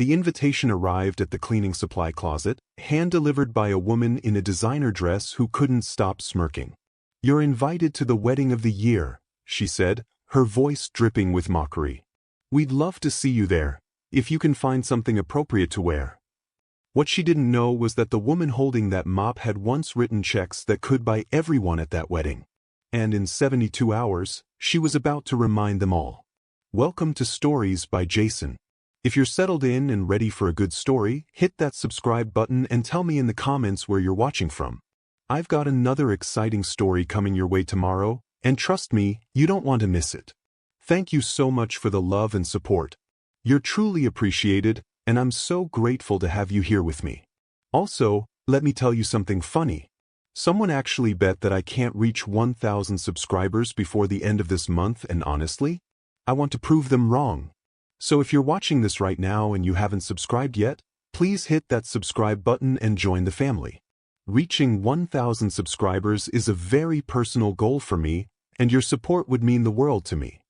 The invitation arrived at the cleaning supply closet, hand-delivered by a woman in a designer dress who couldn't stop smirking. "You're invited to the wedding of the year," she said, her voice dripping with mockery. "We'd love to see you there, if you can find something appropriate to wear." What she didn't know was that the woman holding that mop had once written checks that could buy everyone at that wedding. And in 72 hours, she was about to remind them all. Welcome to Stories by Jason. If you're settled in and ready for a good story, hit that subscribe button and tell me in the comments where you're watching from. I've got another exciting story coming your way tomorrow, and trust me, you don't want to miss it. Thank you so much for the love and support. You're truly appreciated, and I'm so grateful to have you here with me. Also, let me tell you something funny. Someone actually bet that I can't reach 1,000 subscribers before the end of this month, and honestly, I want to prove them wrong. So if you're watching this right now and you haven't subscribed yet, please hit that subscribe button and join the family. Reaching 1,000 subscribers is a very personal goal for me, and your support would mean the world to me.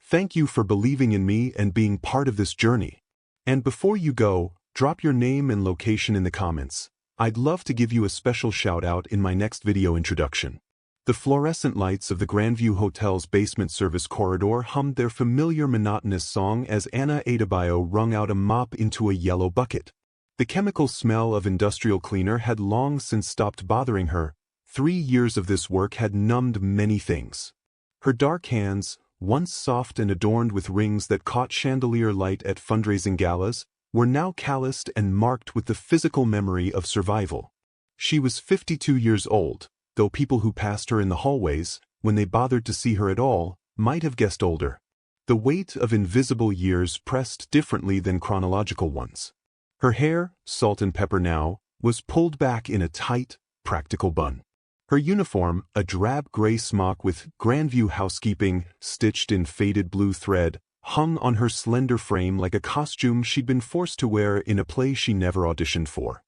Thank you for believing in me and being part of this journey. And before you go, drop your name and location in the comments. I'd love to give you a special shout out in my next video introduction. The fluorescent lights of the Grandview Hotel's basement service corridor hummed their familiar monotonous song as Anna Adabio wrung out a mop into a yellow bucket. The chemical smell of industrial cleaner had long since stopped bothering her. 3 years of this work had numbed many things. Her dark hands, once soft and adorned with rings that caught chandelier light at fundraising galas, were now calloused and marked with the physical memory of survival. She was 52 years old, though people who passed her in the hallways, when they bothered to see her at all, might have guessed older. The weight of invisible years pressed differently than chronological ones. Her hair, salt and pepper now, was pulled back in a tight, practical bun. Her uniform, a drab gray smock with Grandview Housekeeping stitched in faded blue thread, hung on her slender frame like a costume she'd been forced to wear in a play she never auditioned for.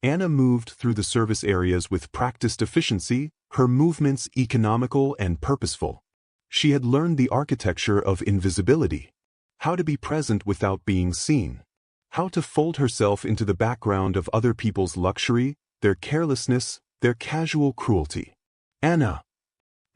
Anna moved through the service areas with practiced efficiency, her movements economical and purposeful. She had learned the architecture of invisibility, how to be present without being seen, how to fold herself into the background of other people's luxury, their carelessness, their casual cruelty. "Anna!"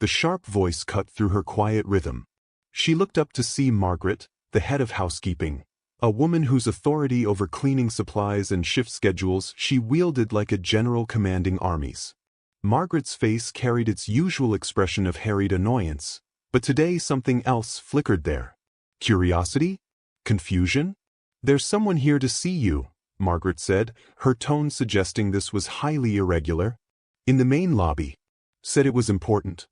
The sharp voice cut through her quiet rhythm. She looked up to see Margaret, the head of housekeeping, a woman whose authority over cleaning supplies and shift schedules she wielded like a general commanding armies. Margaret's face carried its usual expression of harried annoyance, but today something else flickered there. Curiosity? Confusion? "There's someone here to see you," Margaret said, her tone suggesting this was highly irregular. "In the main lobby. Said it was important."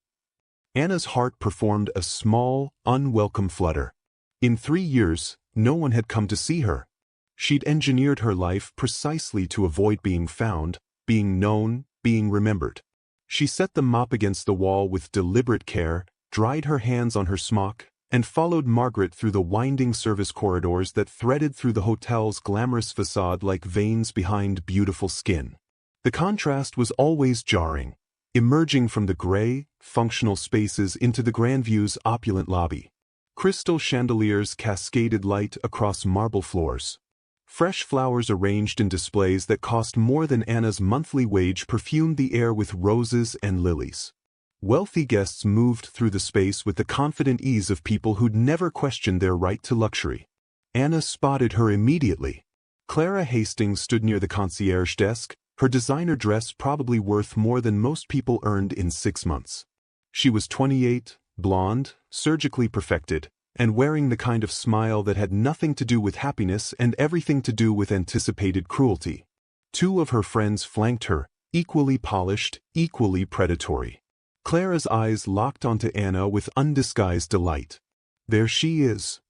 Anna's heart performed a small, unwelcome flutter. In 3 years, no one had come to see her. She'd engineered her life precisely to avoid being found, being known, being remembered. She set the mop against the wall with deliberate care, dried her hands on her smock, and followed Margaret through the winding service corridors that threaded through the hotel's glamorous facade like veins behind beautiful skin. The contrast was always jarring, emerging from the gray, functional spaces into the Grandview's opulent lobby. Crystal chandeliers cascaded light across marble floors. Fresh flowers arranged in displays that cost more than Anna's monthly wage perfumed the air with roses and lilies. Wealthy guests moved through the space with the confident ease of people who'd never questioned their right to luxury. Anna spotted her immediately. Clara Hastings stood near the concierge desk, her designer dress probably worth more than most people earned in 6 months. She was 28, blonde, surgically perfected, and wearing the kind of smile that had nothing to do with happiness and everything to do with anticipated cruelty. 2 of her friends flanked her, equally polished, equally predatory. Clara's eyes locked onto Anna with undisguised delight. "There she is."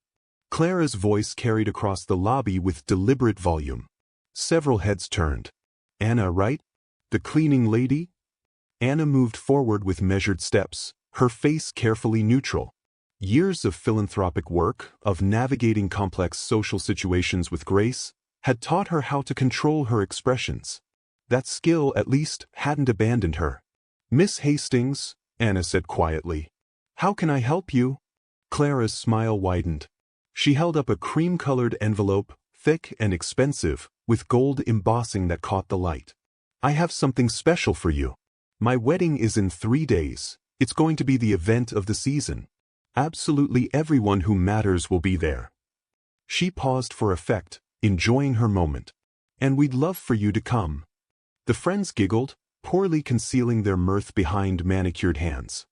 Clara's voice carried across the lobby with deliberate volume. Several heads turned. "Anna, right? The cleaning lady?" Anna moved forward with measured steps, her face carefully neutral. Years of philanthropic work, of navigating complex social situations with grace, had taught her how to control her expressions. That skill, at least, hadn't abandoned her. "Miss Hastings," Anna said quietly. "How can I help you?" Clara's smile widened. She held up a cream-colored envelope, thick and expensive, with gold embossing that caught the light. "I have something special for you. My wedding is in 3 days. It's going to be the event of the season. Absolutely everyone who matters will be there." She paused for effect, enjoying her moment. "And we'd love for you to come." The friends giggled, poorly concealing their mirth behind manicured hands.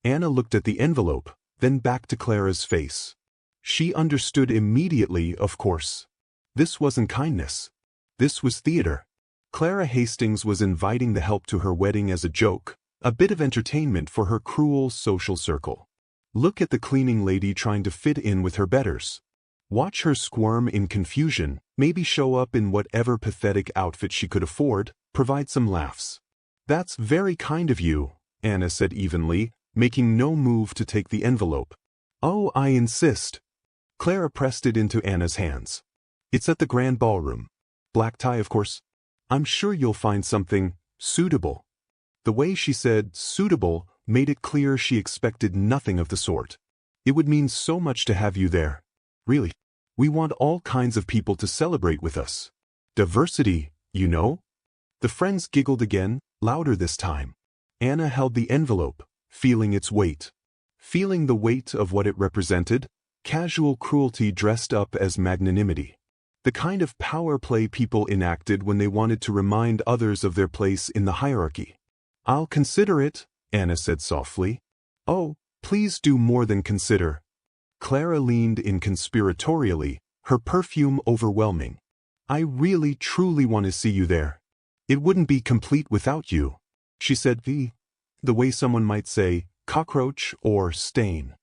Anna looked at the envelope, then back to Clara's face. She understood immediately, of course. This wasn't kindness. This was theater. Clara Hastings was inviting the help to her wedding as a joke, a bit of entertainment for her cruel social circle. Look at the cleaning lady trying to fit in with her betters. Watch her squirm in confusion, maybe show up in whatever pathetic outfit she could afford, provide some laughs. "That's very kind of you," Anna said evenly, making no move to take the envelope. "Oh, I insist." Clara pressed it into Anna's hands. "It's at the grand ballroom. Black tie, of course. I'm sure you'll find something suitable." The way she said suitable made it clear she expected nothing of the sort. "It would mean so much to have you there. Really. We want all kinds of people to celebrate with us. Diversity, you know." The friends giggled again, louder this time. Anna held the envelope, feeling its weight. Feeling the weight of what it represented, casual cruelty dressed up as magnanimity. The kind of power play people enacted when they wanted to remind others of their place in the hierarchy. "I'll consider it," Anna said softly. "Oh, please do more than consider." Clara leaned in conspiratorially, her perfume overwhelming. "I really truly want to see you there. It wouldn't be complete without you," she said, the way someone might say, cockroach or stain.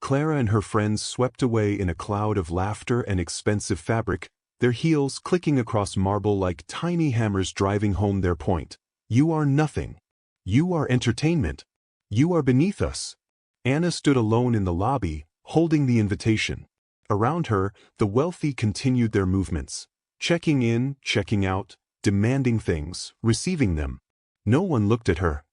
Clara and her friends swept away in a cloud of laughter and expensive fabric, their heels clicking across marble like tiny hammers driving home their point. "You are nothing. You are entertainment. You are beneath us." Anna stood alone in the lobby, holding the invitation. Around her, the wealthy continued their movements, checking in, checking out, demanding things, receiving them. No one looked at her.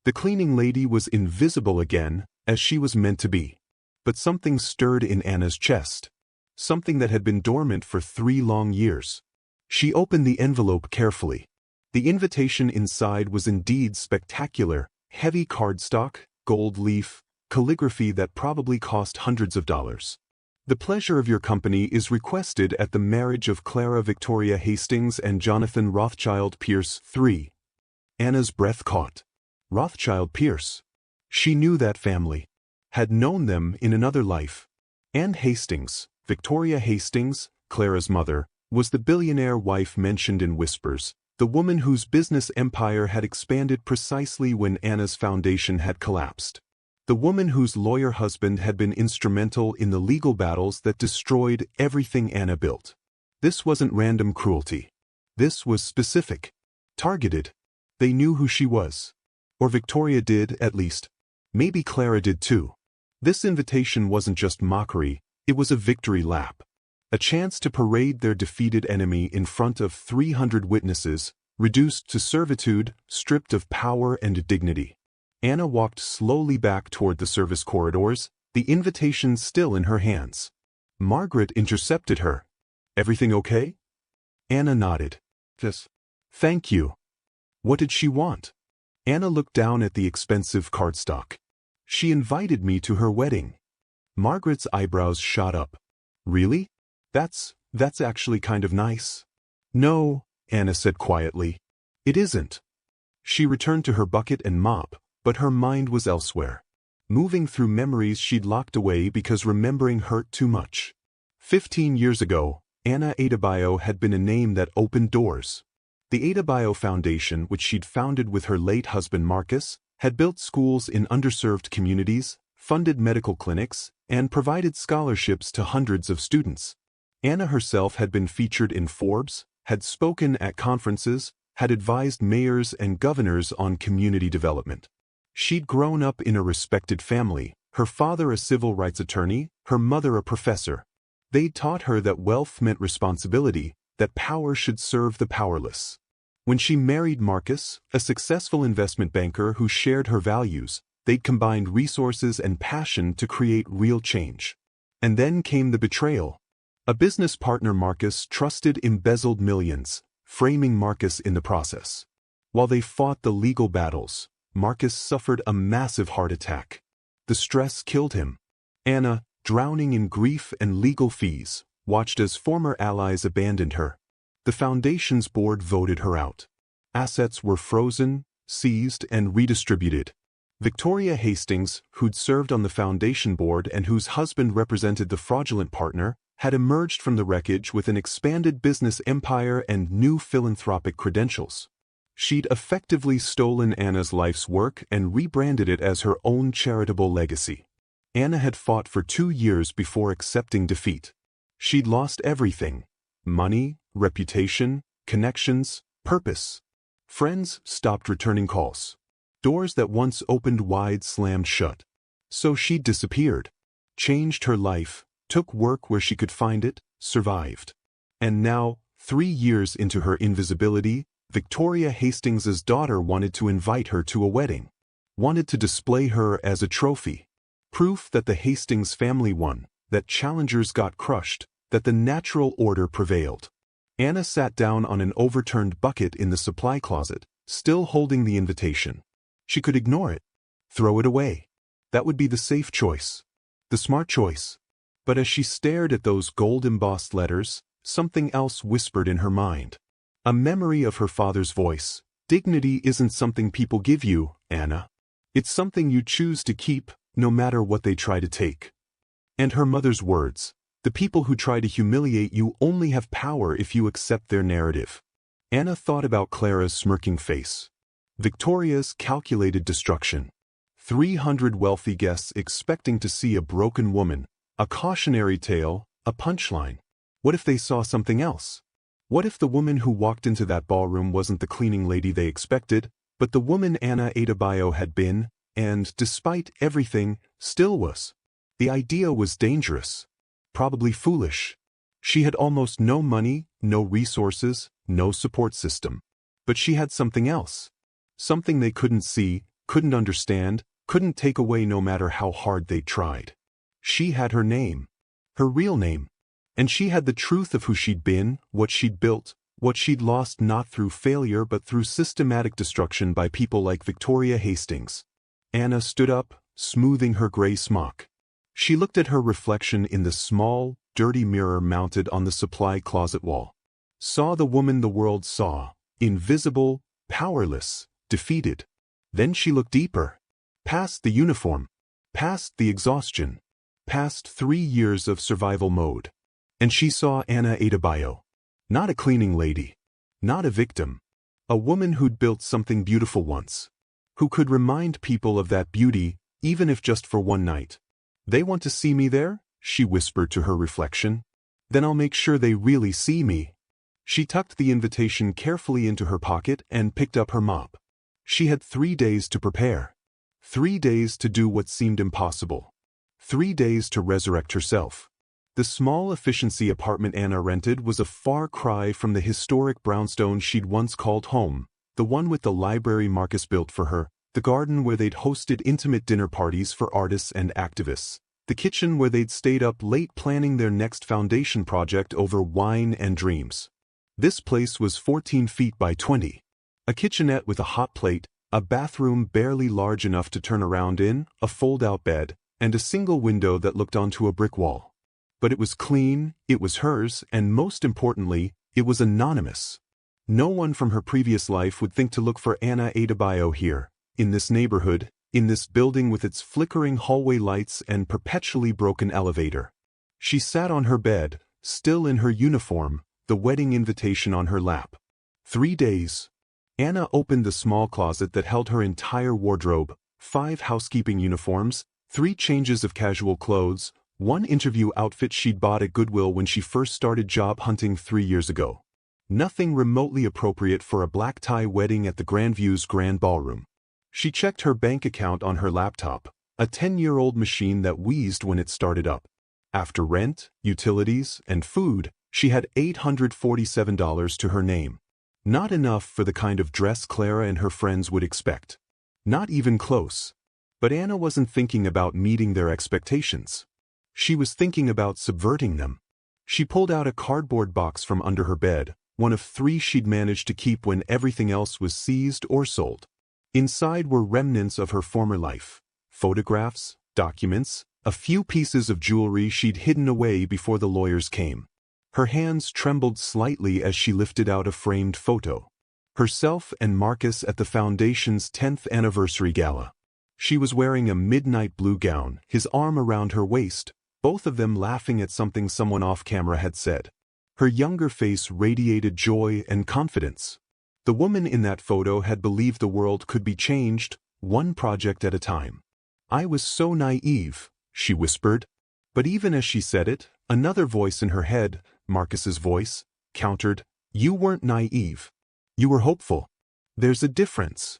The cleaning lady was invisible again, as she was meant to be. But something stirred in Anna's chest. Something that had been dormant for 3 long years. She opened the envelope carefully. The invitation inside was indeed spectacular, heavy cardstock, gold leaf, calligraphy that probably cost hundreds of dollars. "The pleasure of your company is requested at the marriage of Clara Victoria Hastings and Jonathan Rothschild Pierce III. Anna's breath caught. Rothschild Pierce. She knew that family. Had known them in another life. Anne Hastings, Victoria Hastings, Clara's mother, was the billionaire wife mentioned in whispers, the woman whose business empire had expanded precisely when Anna's foundation had collapsed. The woman whose lawyer husband had been instrumental in the legal battles that destroyed everything Anna built. This wasn't random cruelty. This was specific. Targeted. They knew who she was. Or Victoria did, at least. Maybe Clara did too. This invitation wasn't just mockery, it was a victory lap. A chance to parade their defeated enemy in front of 300 witnesses, reduced to servitude, stripped of power and dignity. Anna walked slowly back toward the service corridors, the invitation still in her hands. Margaret intercepted her. "Everything okay?" Anna nodded. "Yes. Thank you." What did she want? Anna looked down at the expensive cardstock. "She invited me to her wedding." Margaret's eyebrows shot up. "Really? That's actually kind of nice." "No," Anna said quietly. "It isn't." She returned to her bucket and mop, but her mind was elsewhere. Moving through memories she'd locked away because remembering hurt too much. 15 years ago, Anna Adabio had been a name that opened doors. The Adabio Foundation, which she'd founded with her late husband Marcus, had built schools in underserved communities, funded medical clinics, and provided scholarships to hundreds of students. Anna herself had been featured in Forbes, had spoken at conferences, had advised mayors and governors on community development. She'd grown up in a respected family, her father a civil rights attorney, her mother a professor. They'd taught her that wealth meant responsibility, that power should serve the powerless. When she married Marcus, a successful investment banker who shared her values, they'd combined resources and passion to create real change. And then came the betrayal. A business partner Marcus trusted embezzled millions, framing Marcus in the process. While they fought the legal battles, Marcus suffered a massive heart attack. The stress killed him. Anna, drowning in grief and legal fees, watched as former allies abandoned her. The foundation's board voted her out. Assets were frozen, seized, and redistributed. Victoria Hastings, who'd served on the foundation board and whose husband represented the fraudulent partner, had emerged from the wreckage with an expanded business empire and new philanthropic credentials. She'd effectively stolen Anna's life's work and rebranded it as her own charitable legacy. Anna had fought for 2 years before accepting defeat. She'd lost everything: money, reputation, connections, purpose. Friends stopped returning calls. Doors that once opened wide slammed shut. So she disappeared, changed her life, took work where she could find it, survived. And now, 3 years into her invisibility, Victoria Hastings's daughter wanted to invite her to a wedding. Wanted to display her as a trophy. Proof that the Hastings family won, that challengers got crushed, that the natural order prevailed. Anna sat down on an overturned bucket in the supply closet, still holding the invitation. She could ignore it, throw it away. That would be the safe choice, the smart choice. But as she stared at those gold-embossed letters, something else whispered in her mind. A memory of her father's voice. Dignity isn't something people give you, Anna. It's something you choose to keep, no matter what they try to take. And her mother's words. The people who try to humiliate you only have power if you accept their narrative. Anna thought about Clara's smirking face. Victoria's calculated destruction. 300 wealthy guests expecting to see a broken woman, a cautionary tale, a punchline. What if they saw something else? What if the woman who walked into that ballroom wasn't the cleaning lady they expected, but the woman Anna Adabio had been, and, despite everything, still was? The idea was dangerous. Probably foolish. She had almost no money, no resources, no support system. But she had something else. Something they couldn't see, couldn't understand, couldn't take away no matter how hard they tried. She had her name. Her real name. And she had the truth of who she'd been, what she'd built, what she'd lost not through failure but through systematic destruction by people like Victoria Hastings. Anna stood up, smoothing her gray smock. She looked at her reflection in the small, dirty mirror mounted on the supply closet wall. Saw the woman the world saw, invisible, powerless, defeated. Then she looked deeper. Past the uniform. Past the exhaustion. Past 3 years of survival mode. And she saw Anna Adabio. Not a cleaning lady. Not a victim. A woman who'd built something beautiful once. Who could remind people of that beauty, even if just for one night. They want to see me there? She whispered to her reflection. Then I'll make sure they really see me. She tucked the invitation carefully into her pocket and picked up her mop. She had 3 days to prepare. 3 days to do what seemed impossible. 3 days to resurrect herself. The small efficiency apartment Anna rented was a far cry from the historic brownstone she'd once called home, the one with the library Marcus built for her, the garden where they'd hosted intimate dinner parties for artists and activists, the kitchen where they'd stayed up late planning their next foundation project over wine and dreams. This place was 14 feet by 20. A kitchenette with a hot plate, a bathroom barely large enough to turn around in, a fold-out bed, and a single window that looked onto a brick wall. But it was clean, it was hers, and most importantly, it was anonymous. No one from her previous life would think to look for Anna Adabio here, in this neighborhood, in this building with its flickering hallway lights and perpetually broken elevator. She sat on her bed, still in her uniform, the wedding invitation on her lap. 3 days. Anna opened the small closet that held her entire wardrobe, 5 housekeeping uniforms, 3 changes of casual clothes, 1 interview outfit she'd bought at Goodwill when she first started job hunting 3 years ago. Nothing remotely appropriate for a black tie wedding at the Grandview's Grand Ballroom. She checked her bank account on her laptop, a 10-year-old machine that wheezed when it started up. After rent, utilities, and food, she had $847 to her name. Not enough for the kind of dress Clara and her friends would expect. Not even close. But Anna wasn't thinking about meeting their expectations. She was thinking about subverting them. She pulled out a cardboard box from under her bed, one of 3 she'd managed to keep when everything else was seized or sold. Inside were remnants of her former life: photographs, documents, a few pieces of jewelry she'd hidden away before the lawyers came. Her hands trembled slightly as she lifted out a framed photo. Herself and Marcus at the Foundation's 10th anniversary gala. She was wearing a midnight blue gown, his arm around her waist, both of them laughing at something someone off-camera had said. Her younger face radiated joy and confidence. The woman in that photo had believed the world could be changed, one project at a time. "I was so naive," she whispered. But even as she said it, another voice in her head, Marcus's voice, countered, "You weren't naive. You were hopeful. There's a difference."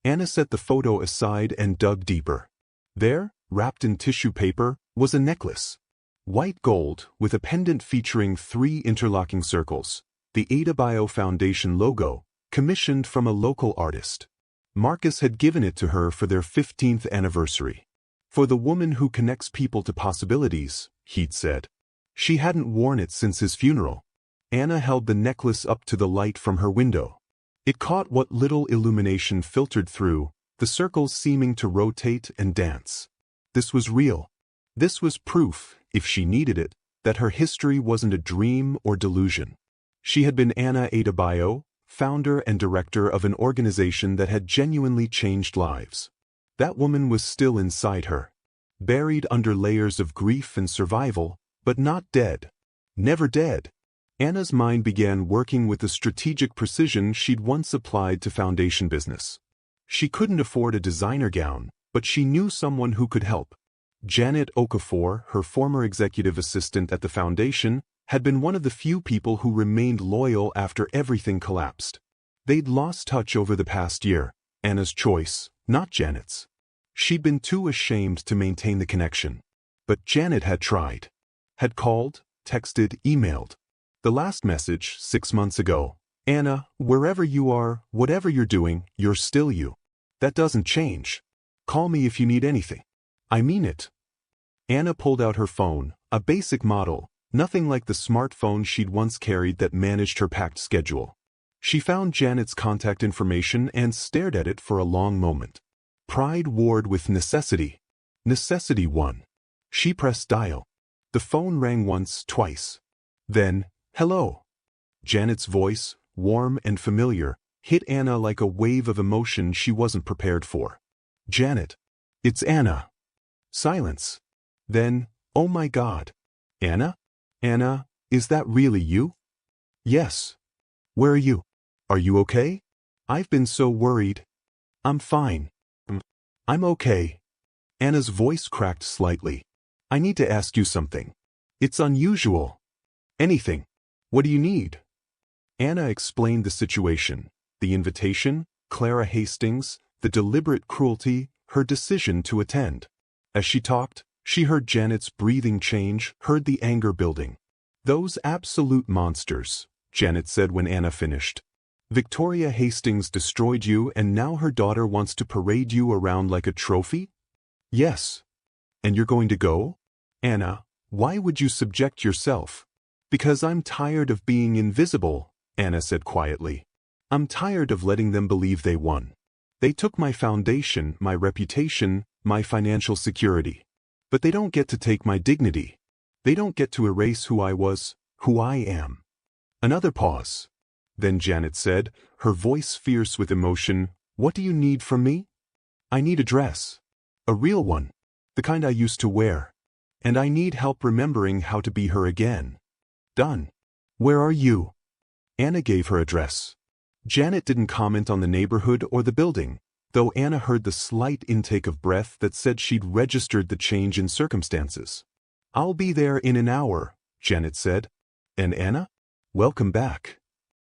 Anna set the photo aside and dug deeper. There, wrapped in tissue paper, was a necklace. White gold, with a pendant featuring 3 interlocking circles, the Adabio Foundation logo, commissioned from a local artist. Marcus had given it to her for their 15th anniversary. "For the woman who connects people to possibilities," he'd said. She hadn't worn it since his funeral. Anna held the necklace up to the light from her window. It caught what little illumination filtered through, the circles seeming to rotate and dance. This was real. This was proof, if she needed it, that her history wasn't a dream or delusion. She had been Anna Adabio, founder and director of an organization that had genuinely changed lives. That woman was still inside her, buried under layers of grief and survival, but not dead. Never dead. Anna's mind began working with the strategic precision she'd once applied to foundation business. She couldn't afford a designer gown, but she knew someone who could help. Janet Okafor, her former executive assistant at the foundation, had been one of the few people who remained loyal after everything collapsed. They'd lost touch over the past year, Anna's choice, not Janet's. She'd been too ashamed to maintain the connection. But Janet had tried. Had called, texted, emailed. The last message, 6 months ago: "Anna, wherever you are, whatever you're doing, you're still you. That doesn't change. Call me if you need anything. I mean it." Anna pulled out her phone, a basic model, nothing like the smartphone she'd once carried that managed her packed schedule. She found Janet's contact information and stared at it for a long moment. Pride warred with necessity. Necessity won. She pressed dial. The phone rang once, twice. Then, "Hello." Janet's voice, warm and familiar, hit Anna like a wave of emotion she wasn't prepared for. "Janet. It's Anna." Silence. Then, "Oh my God. Anna? Anna, is that really you?" "Yes." "Where are you? Are you okay? I've been so worried." "I'm fine. I'm okay." Anna's voice cracked slightly. "I need to ask you something. It's unusual." "Anything. What do you need?" Anna explained the situation, the invitation, Clara Hastings, the deliberate cruelty, her decision to attend. As she talked, she heard Janet's breathing change, heard the anger building. "Those absolute monsters," Janet said when Anna finished. "Victoria Hastings destroyed you and now her daughter wants to parade you around like a trophy?" "Yes." "And you're going to go?" "Anna, why would you subject yourself?" "Because I'm tired of being invisible," Anna said quietly. "I'm tired of letting them believe they won. They took my foundation, my reputation, my financial security. But they don't get to take my dignity. They don't get to erase who I was, who I am." Another pause. Then Janet said, her voice fierce with emotion, "What do you need from me?" "I need a dress. A real one. The kind I used to wear. And I need help remembering how to be her again." "Done. Where are you?" Anna gave her address. Janet didn't comment on the neighborhood or the building, though Anna heard the slight intake of breath that said she'd registered the change in circumstances. "I'll be there in an hour," Janet said. "And Anna? Welcome back."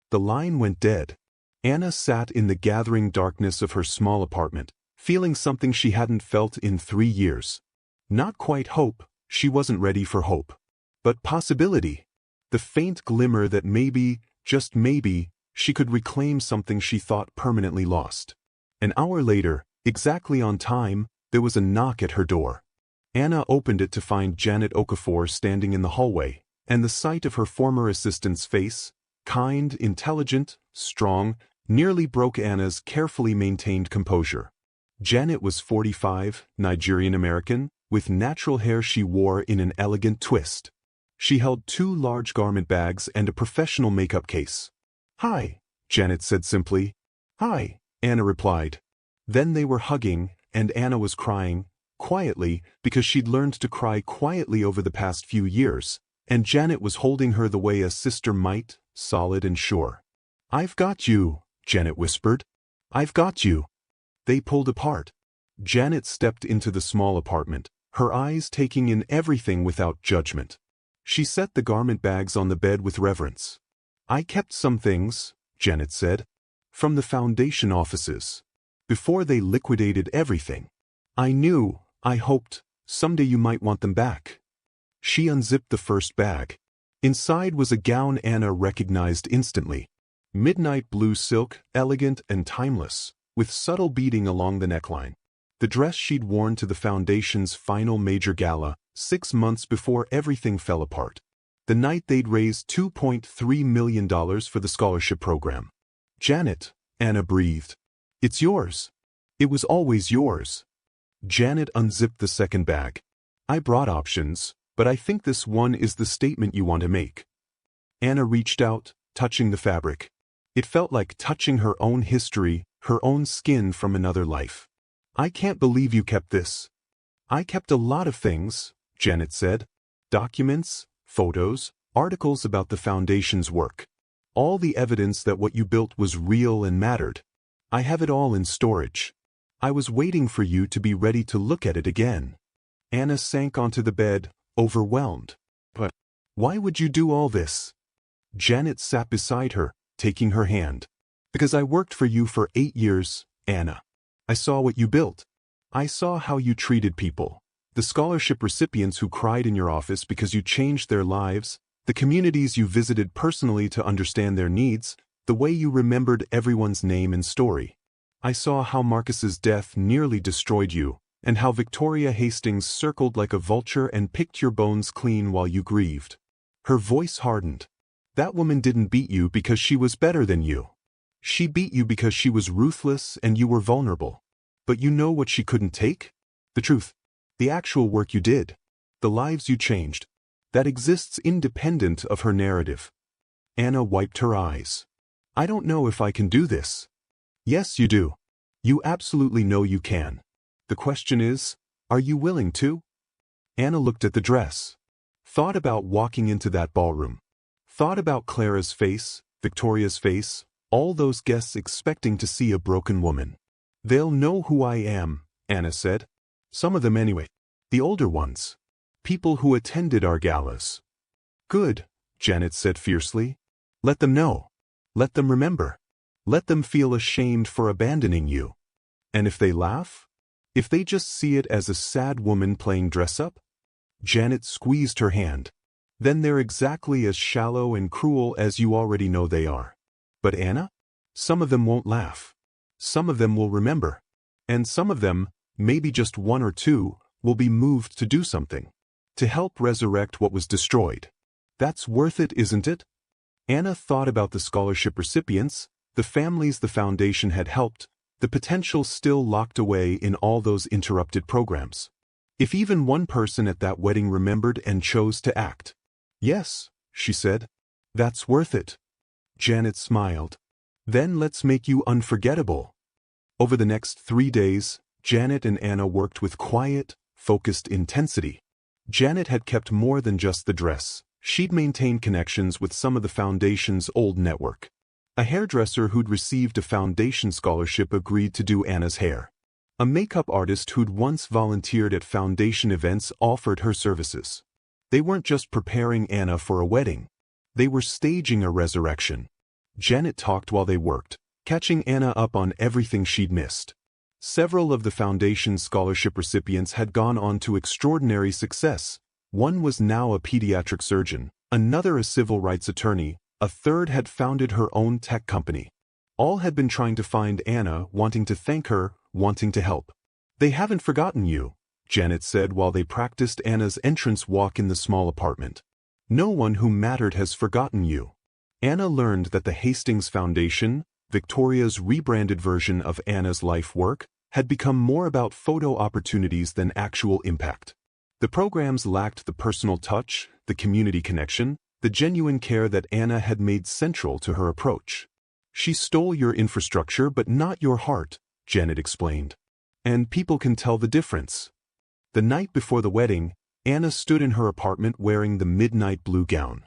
The line went dead. Anna sat in the gathering darkness of her small apartment, feeling something she hadn't felt in 3 years. Not quite hope, she wasn't ready for hope. But possibility. The faint glimmer that maybe, just maybe, she could reclaim something she thought permanently lost. An hour later, exactly on time, there was a knock at her door. Anna opened it to find Janet Okafor standing in the hallway, and the sight of her former assistant's face, kind, intelligent, strong, nearly broke Anna's carefully maintained composure. Janet was 45, Nigerian-American, with natural hair she wore in an elegant twist. She held 2 large garment bags and a professional makeup case. "Hi," Janet said simply. "Hi," Anna replied. Then they were hugging, and Anna was crying, quietly, because she'd learned to cry quietly over the past few years, and Janet was holding her the way a sister might, solid and sure. "I've got you," Janet whispered. "I've got you." They pulled apart. Janet stepped into the small apartment, her eyes taking in everything without judgment. She set the garment bags on the bed with reverence. "I kept some things," Janet said, "from the foundation offices. Before they liquidated everything. I hoped, someday you might want them back." She unzipped the first bag. Inside was a gown Anna recognized instantly. Midnight blue silk, elegant and timeless, with subtle beading along the neckline. The dress she'd worn to the foundation's final major gala, 6 months before everything fell apart. The night they'd raised $2.3 million for the scholarship program. "Janet," Anna breathed. "It's yours. It was always yours." Janet unzipped the second bag. "I brought options, but I think this one is the statement you want to make." Anna reached out, touching the fabric. It felt like touching her own history, her own skin from another life. "I can't believe you kept this." "I kept a lot of things," Janet said. "Documents, photos, articles about the foundation's work. All the evidence that what you built was real and mattered. I have it all in storage. I was waiting for you to be ready to look at it again." Anna sank onto the bed, overwhelmed. "But why would you do all this?" Janet sat beside her, taking her hand. "Because I worked for you for 8 years, Anna. I saw what you built. I saw how you treated people. The scholarship recipients who cried in your office because you changed their lives, the communities you visited personally to understand their needs, the way you remembered everyone's name and story. I saw how Marcus's death nearly destroyed you, and how Victoria Hastings circled like a vulture and picked your bones clean while you grieved." Her voice hardened. "That woman didn't beat you because she was better than you. She beat you because she was ruthless and you were vulnerable. But you know what she couldn't take? The truth. The actual work you did. The lives you changed. That exists independent of her narrative." Anna wiped her eyes. "I don't know if I can do this." "Yes, you do. You absolutely know you can. The question is, are you willing to?" Anna looked at the dress. Thought about walking into that ballroom. Thought about Clara's face, Victoria's face, all those guests expecting to see a broken woman. "They'll know who I am," Anna said. "Some of them anyway. The older ones. People who attended our galas." "Good," Janet said fiercely. "Let them know. Let them remember. Let them feel ashamed for abandoning you. And if they laugh? If they just see it as a sad woman playing dress-up?" Janet squeezed her hand. "Then they're exactly as shallow and cruel as you already know they are." "But Anna? Some of them won't laugh. Some of them will remember. And some of them, maybe just 1 or 2, will be moved to do something. To help resurrect what was destroyed. That's worth it, isn't it?" Anna thought about the scholarship recipients, the families the foundation had helped, the potential still locked away in all those interrupted programs. If even one person at that wedding remembered and chose to act. "Yes," she said. "That's worth it." Janet smiled. "Then let's make you unforgettable." Over the next 3 days, Janet and Anna worked with quiet, focused intensity. Janet had kept more than just the dress. She'd maintained connections with some of the foundation's old network. A hairdresser who'd received a foundation scholarship agreed to do Anna's hair. A makeup artist who'd once volunteered at foundation events offered her services. They weren't just preparing Anna for a wedding. They were staging a resurrection. Janet talked while they worked, catching Anna up on everything she'd missed. Several of the foundation's scholarship recipients had gone on to extraordinary success. One was now a pediatric surgeon, another a civil rights attorney, a third had founded her own tech company. All had been trying to find Anna, wanting to thank her, wanting to help. "They haven't forgotten you," Janet said while they practiced Anna's entrance walk in the small apartment. No one who mattered has forgotten you. Anna learned that the Hastings Foundation, Victoria's rebranded version of Anna's life work, had become more about photo opportunities than actual impact. The programs lacked the personal touch, the community connection, the genuine care that Anna had made central to her approach. She stole your infrastructure but not your heart, Janet explained. And people can tell the difference. The night before the wedding, Anna stood in her apartment wearing the midnight blue gown.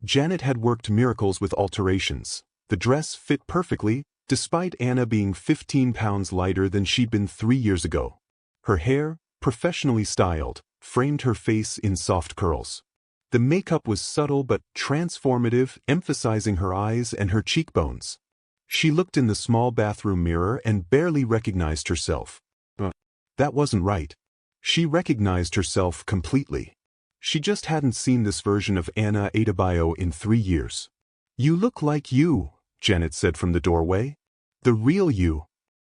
Janet had worked miracles with alterations. The dress fit perfectly, despite Anna being 15 pounds lighter than she'd been 3 years ago. Her hair, professionally styled, framed her face in soft curls. The makeup was subtle but transformative, emphasizing her eyes and her cheekbones. She looked in the small bathroom mirror and barely recognized herself. But that wasn't right. She recognized herself completely. She just hadn't seen this version of Anna Adabio in 3 years. "You look like you," Janet said from the doorway. "The real you."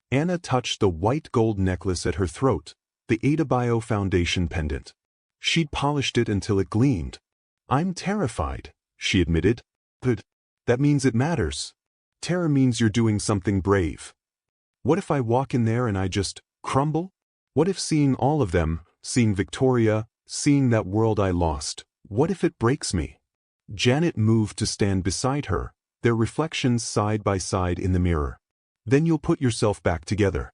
Anna touched the white gold necklace at her throat, the Adabio Foundation pendant. She'd polished it until it gleamed. "I'm terrified," she admitted. "But that means it matters. Terror means you're doing something brave. What if I walk in there and I just crumble? What if seeing all of them, seeing Victoria, seeing that world I lost, what if it breaks me?" Janet moved to stand beside her, their reflections side by side in the mirror. "Then you'll put yourself back together.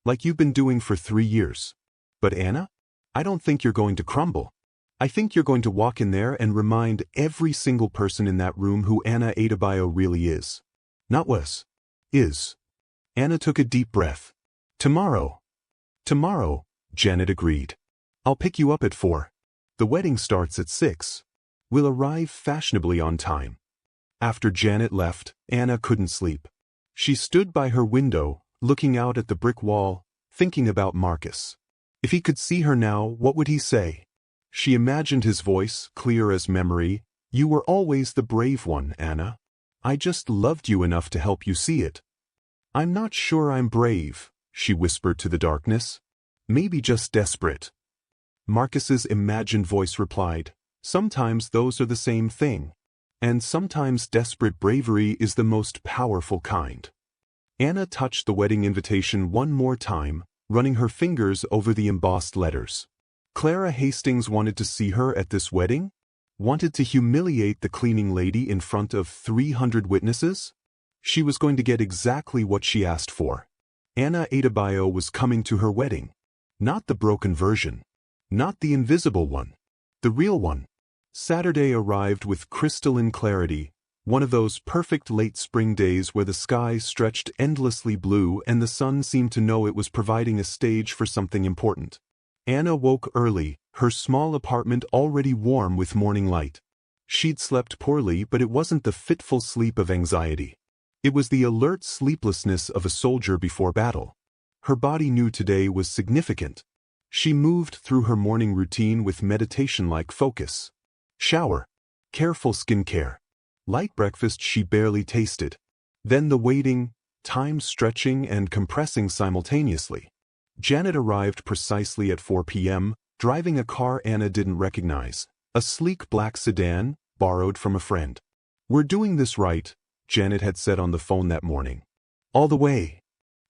Like you've been doing for 3 years. But Anna, I don't think you're going to crumble. I think you're going to walk in there and remind every single person in that room who Anna Adabio really is. Not was. Is." Anna took a deep breath. "Tomorrow." "Tomorrow," Janet agreed. "I'll pick you up at 4. The wedding starts at 6. We'll arrive fashionably on time." After Janet left, Anna couldn't sleep. She stood by her window, looking out at the brick wall, thinking about Marcus. If he could see her now, what would he say? She imagined his voice, clear as memory. "You were always the brave one, Anna. I just loved you enough to help you see it." "I'm not sure I'm brave," she whispered to the darkness. "Maybe just desperate." Marcus's imagined voice replied, "Sometimes those are the same thing. And sometimes desperate bravery is the most powerful kind." Anna touched the wedding invitation one more time, running her fingers over the embossed letters. Clara Hastings wanted to see her at this wedding? Wanted to humiliate the cleaning lady in front of 300 witnesses? She was going to get exactly what she asked for. Anna Adabio was coming to her wedding. Not the broken version. Not the invisible one. The real one. Saturday arrived with crystalline clarity, one of those perfect late spring days where the sky stretched endlessly blue and the sun seemed to know it was providing a stage for something important. Anna woke early, her small apartment already warm with morning light. She'd slept poorly, but it wasn't the fitful sleep of anxiety. It was the alert sleeplessness of a soldier before battle. Her body knew today was significant. She moved through her morning routine with meditation-like focus. Shower. Careful skincare. Light breakfast she barely tasted. Then the waiting, time stretching and compressing simultaneously. Janet arrived precisely at 4 p.m., driving a car Anna didn't recognize, a sleek black sedan, borrowed from a friend. "We're doing this right," Janet had said on the phone that morning. "All the way."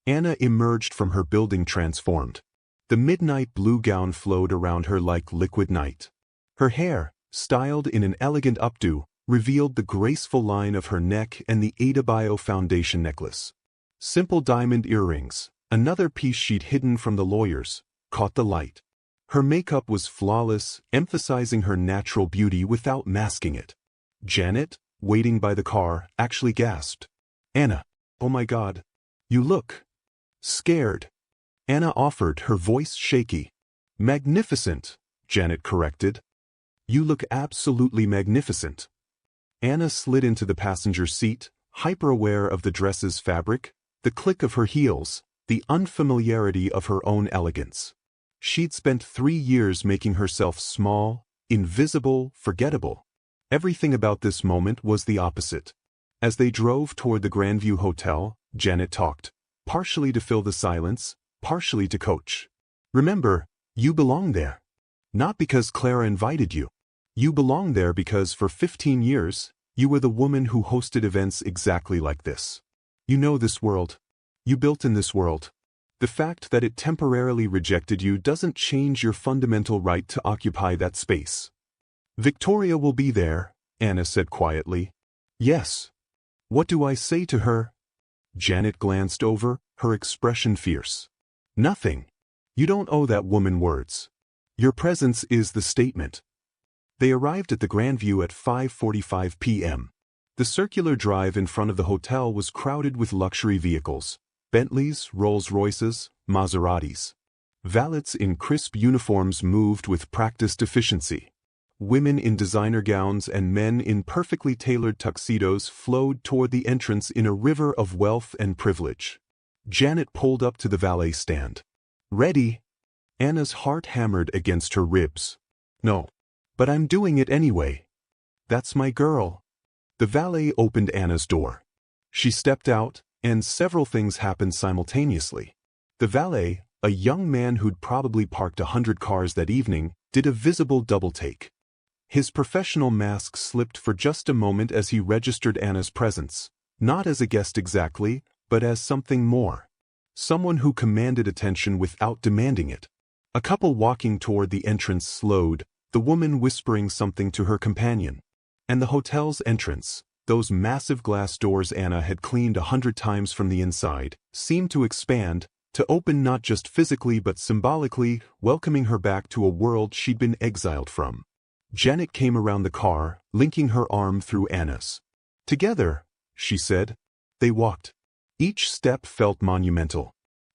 Anna emerged from her building transformed. The midnight blue gown flowed around her like liquid night. Her hair, styled in an elegant updo, revealed the graceful line of her neck and the Adabio Foundation necklace. Simple diamond earrings, another piece she'd hidden from the lawyers, caught the light. Her makeup was flawless, emphasizing her natural beauty without masking it. Janet, waiting by the car, actually gasped. "Anna, oh my God, you look scared." Anna offered, her voice shaky. "Magnificent," Janet corrected. "You look absolutely magnificent." Anna slid into the passenger seat, hyper-aware of the dress's fabric, the click of her heels, the unfamiliarity of her own elegance. She'd spent 3 years making herself small, invisible, forgettable. Everything about this moment was the opposite. As they drove toward the Grandview Hotel, Janet talked, partially to fill the silence, partially to coach. "Remember, you belong there. Not because Clara invited you. You belong there because for 15 years, you were the woman who hosted events exactly like this. You know this world. You built in this world. The fact that it temporarily rejected you doesn't change your fundamental right to occupy that space. Victoria will be there, Anna said quietly. Yes. What do I say to her? Janet glanced over, her expression fierce. Nothing. You don't owe that woman words. Your presence is the statement. They arrived at the Grandview at 5:45 p.m. The circular drive in front of the hotel was crowded with luxury vehicles. Bentleys, Rolls-Royces, Maseratis. Valets in crisp uniforms moved with practiced efficiency. Women in designer gowns and men in perfectly tailored tuxedos flowed toward the entrance in a river of wealth and privilege. Janet pulled up to the valet stand. Ready? Anna's heart hammered against her ribs. No. But I'm doing it anyway. That's my girl. The valet opened Anna's door. She stepped out, and several things happened simultaneously. The valet, a young man who'd probably parked 100 cars that evening, did a visible double-take. His professional mask slipped for just a moment as he registered Anna's presence, not as a guest exactly, but as something more. Someone who commanded attention without demanding it. A couple walking toward the entrance slowed, the woman whispering something to her companion. And the hotel's entrance, those massive glass doors Anna had cleaned 100 times from the inside, seemed to expand, to open not just physically but symbolically, welcoming her back to a world she'd been exiled from. Janet came around the car, linking her arm through Anna's. Together, she said. They walked. Each step felt monumental.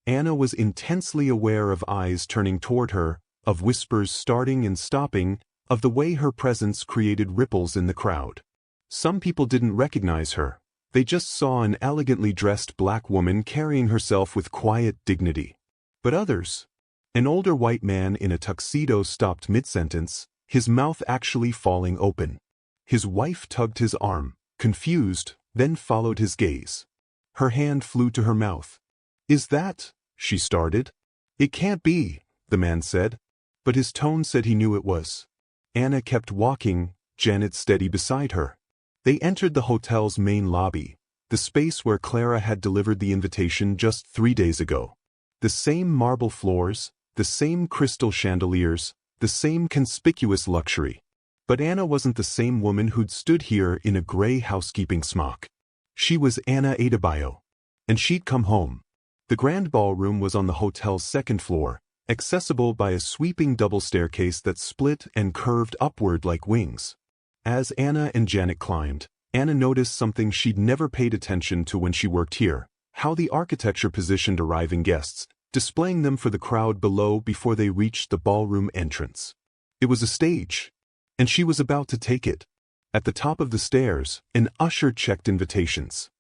Anna was intensely aware of eyes turning toward her, of whispers starting and stopping, of the way her presence created ripples in the crowd. Some people didn't recognize her. They just saw an elegantly dressed black woman carrying herself with quiet dignity. But others, an older white man in a tuxedo stopped mid-sentence, his mouth actually falling open. His wife tugged his arm, confused, then followed his gaze. Her hand flew to her mouth. Is that, she started. It can't be, the man said. But his tone said he knew it was. Anna kept walking, Janet steady beside her. They entered the hotel's main lobby, the space where Clara had delivered the invitation just 3 days ago. The same marble floors, the same crystal chandeliers, the same conspicuous luxury. But Anna wasn't the same woman who'd stood here in a gray housekeeping smock. She was Anna Adabio. And she'd come home. The grand ballroom was on the hotel's second floor, accessible by a sweeping double staircase that split and curved upward like wings. As Anna and Janet climbed, Anna noticed something she'd never paid attention to when she worked here, how the architecture positioned arriving guests, displaying them for the crowd below before they reached the ballroom entrance. It was a stage, and she was about to take it. At the top of the stairs, an usher checked invitations.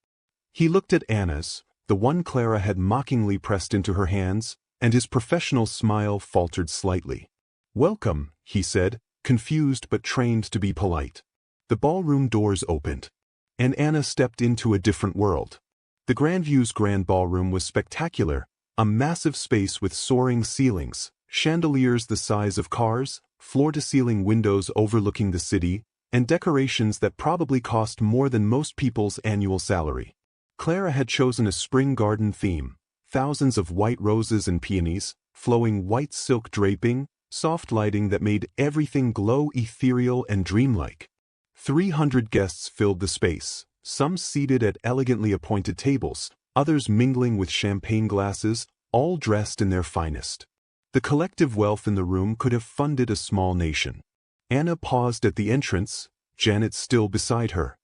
He looked at Anna's, the one Clara had mockingly pressed into her hands, and his professional smile faltered slightly. Welcome, he said, confused but trained to be polite. The ballroom doors opened, and Anna stepped into a different world. The Grandview's grand ballroom was spectacular, a massive space with soaring ceilings, chandeliers the size of cars, floor-to-ceiling windows overlooking the city, and decorations that probably cost more than most people's annual salary. Clara had chosen a spring garden theme, thousands of white roses and peonies, flowing white silk draping, soft lighting that made everything glow ethereal and dreamlike. 300 guests filled the space, some seated at elegantly appointed tables, others mingling with champagne glasses, all dressed in their finest. The collective wealth in the room could have funded a small nation. Anna paused at the entrance, Janet still beside her.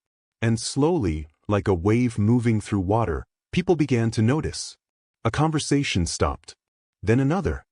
And slowly, like a wave moving through water, people began to notice. A conversation stopped. Then another.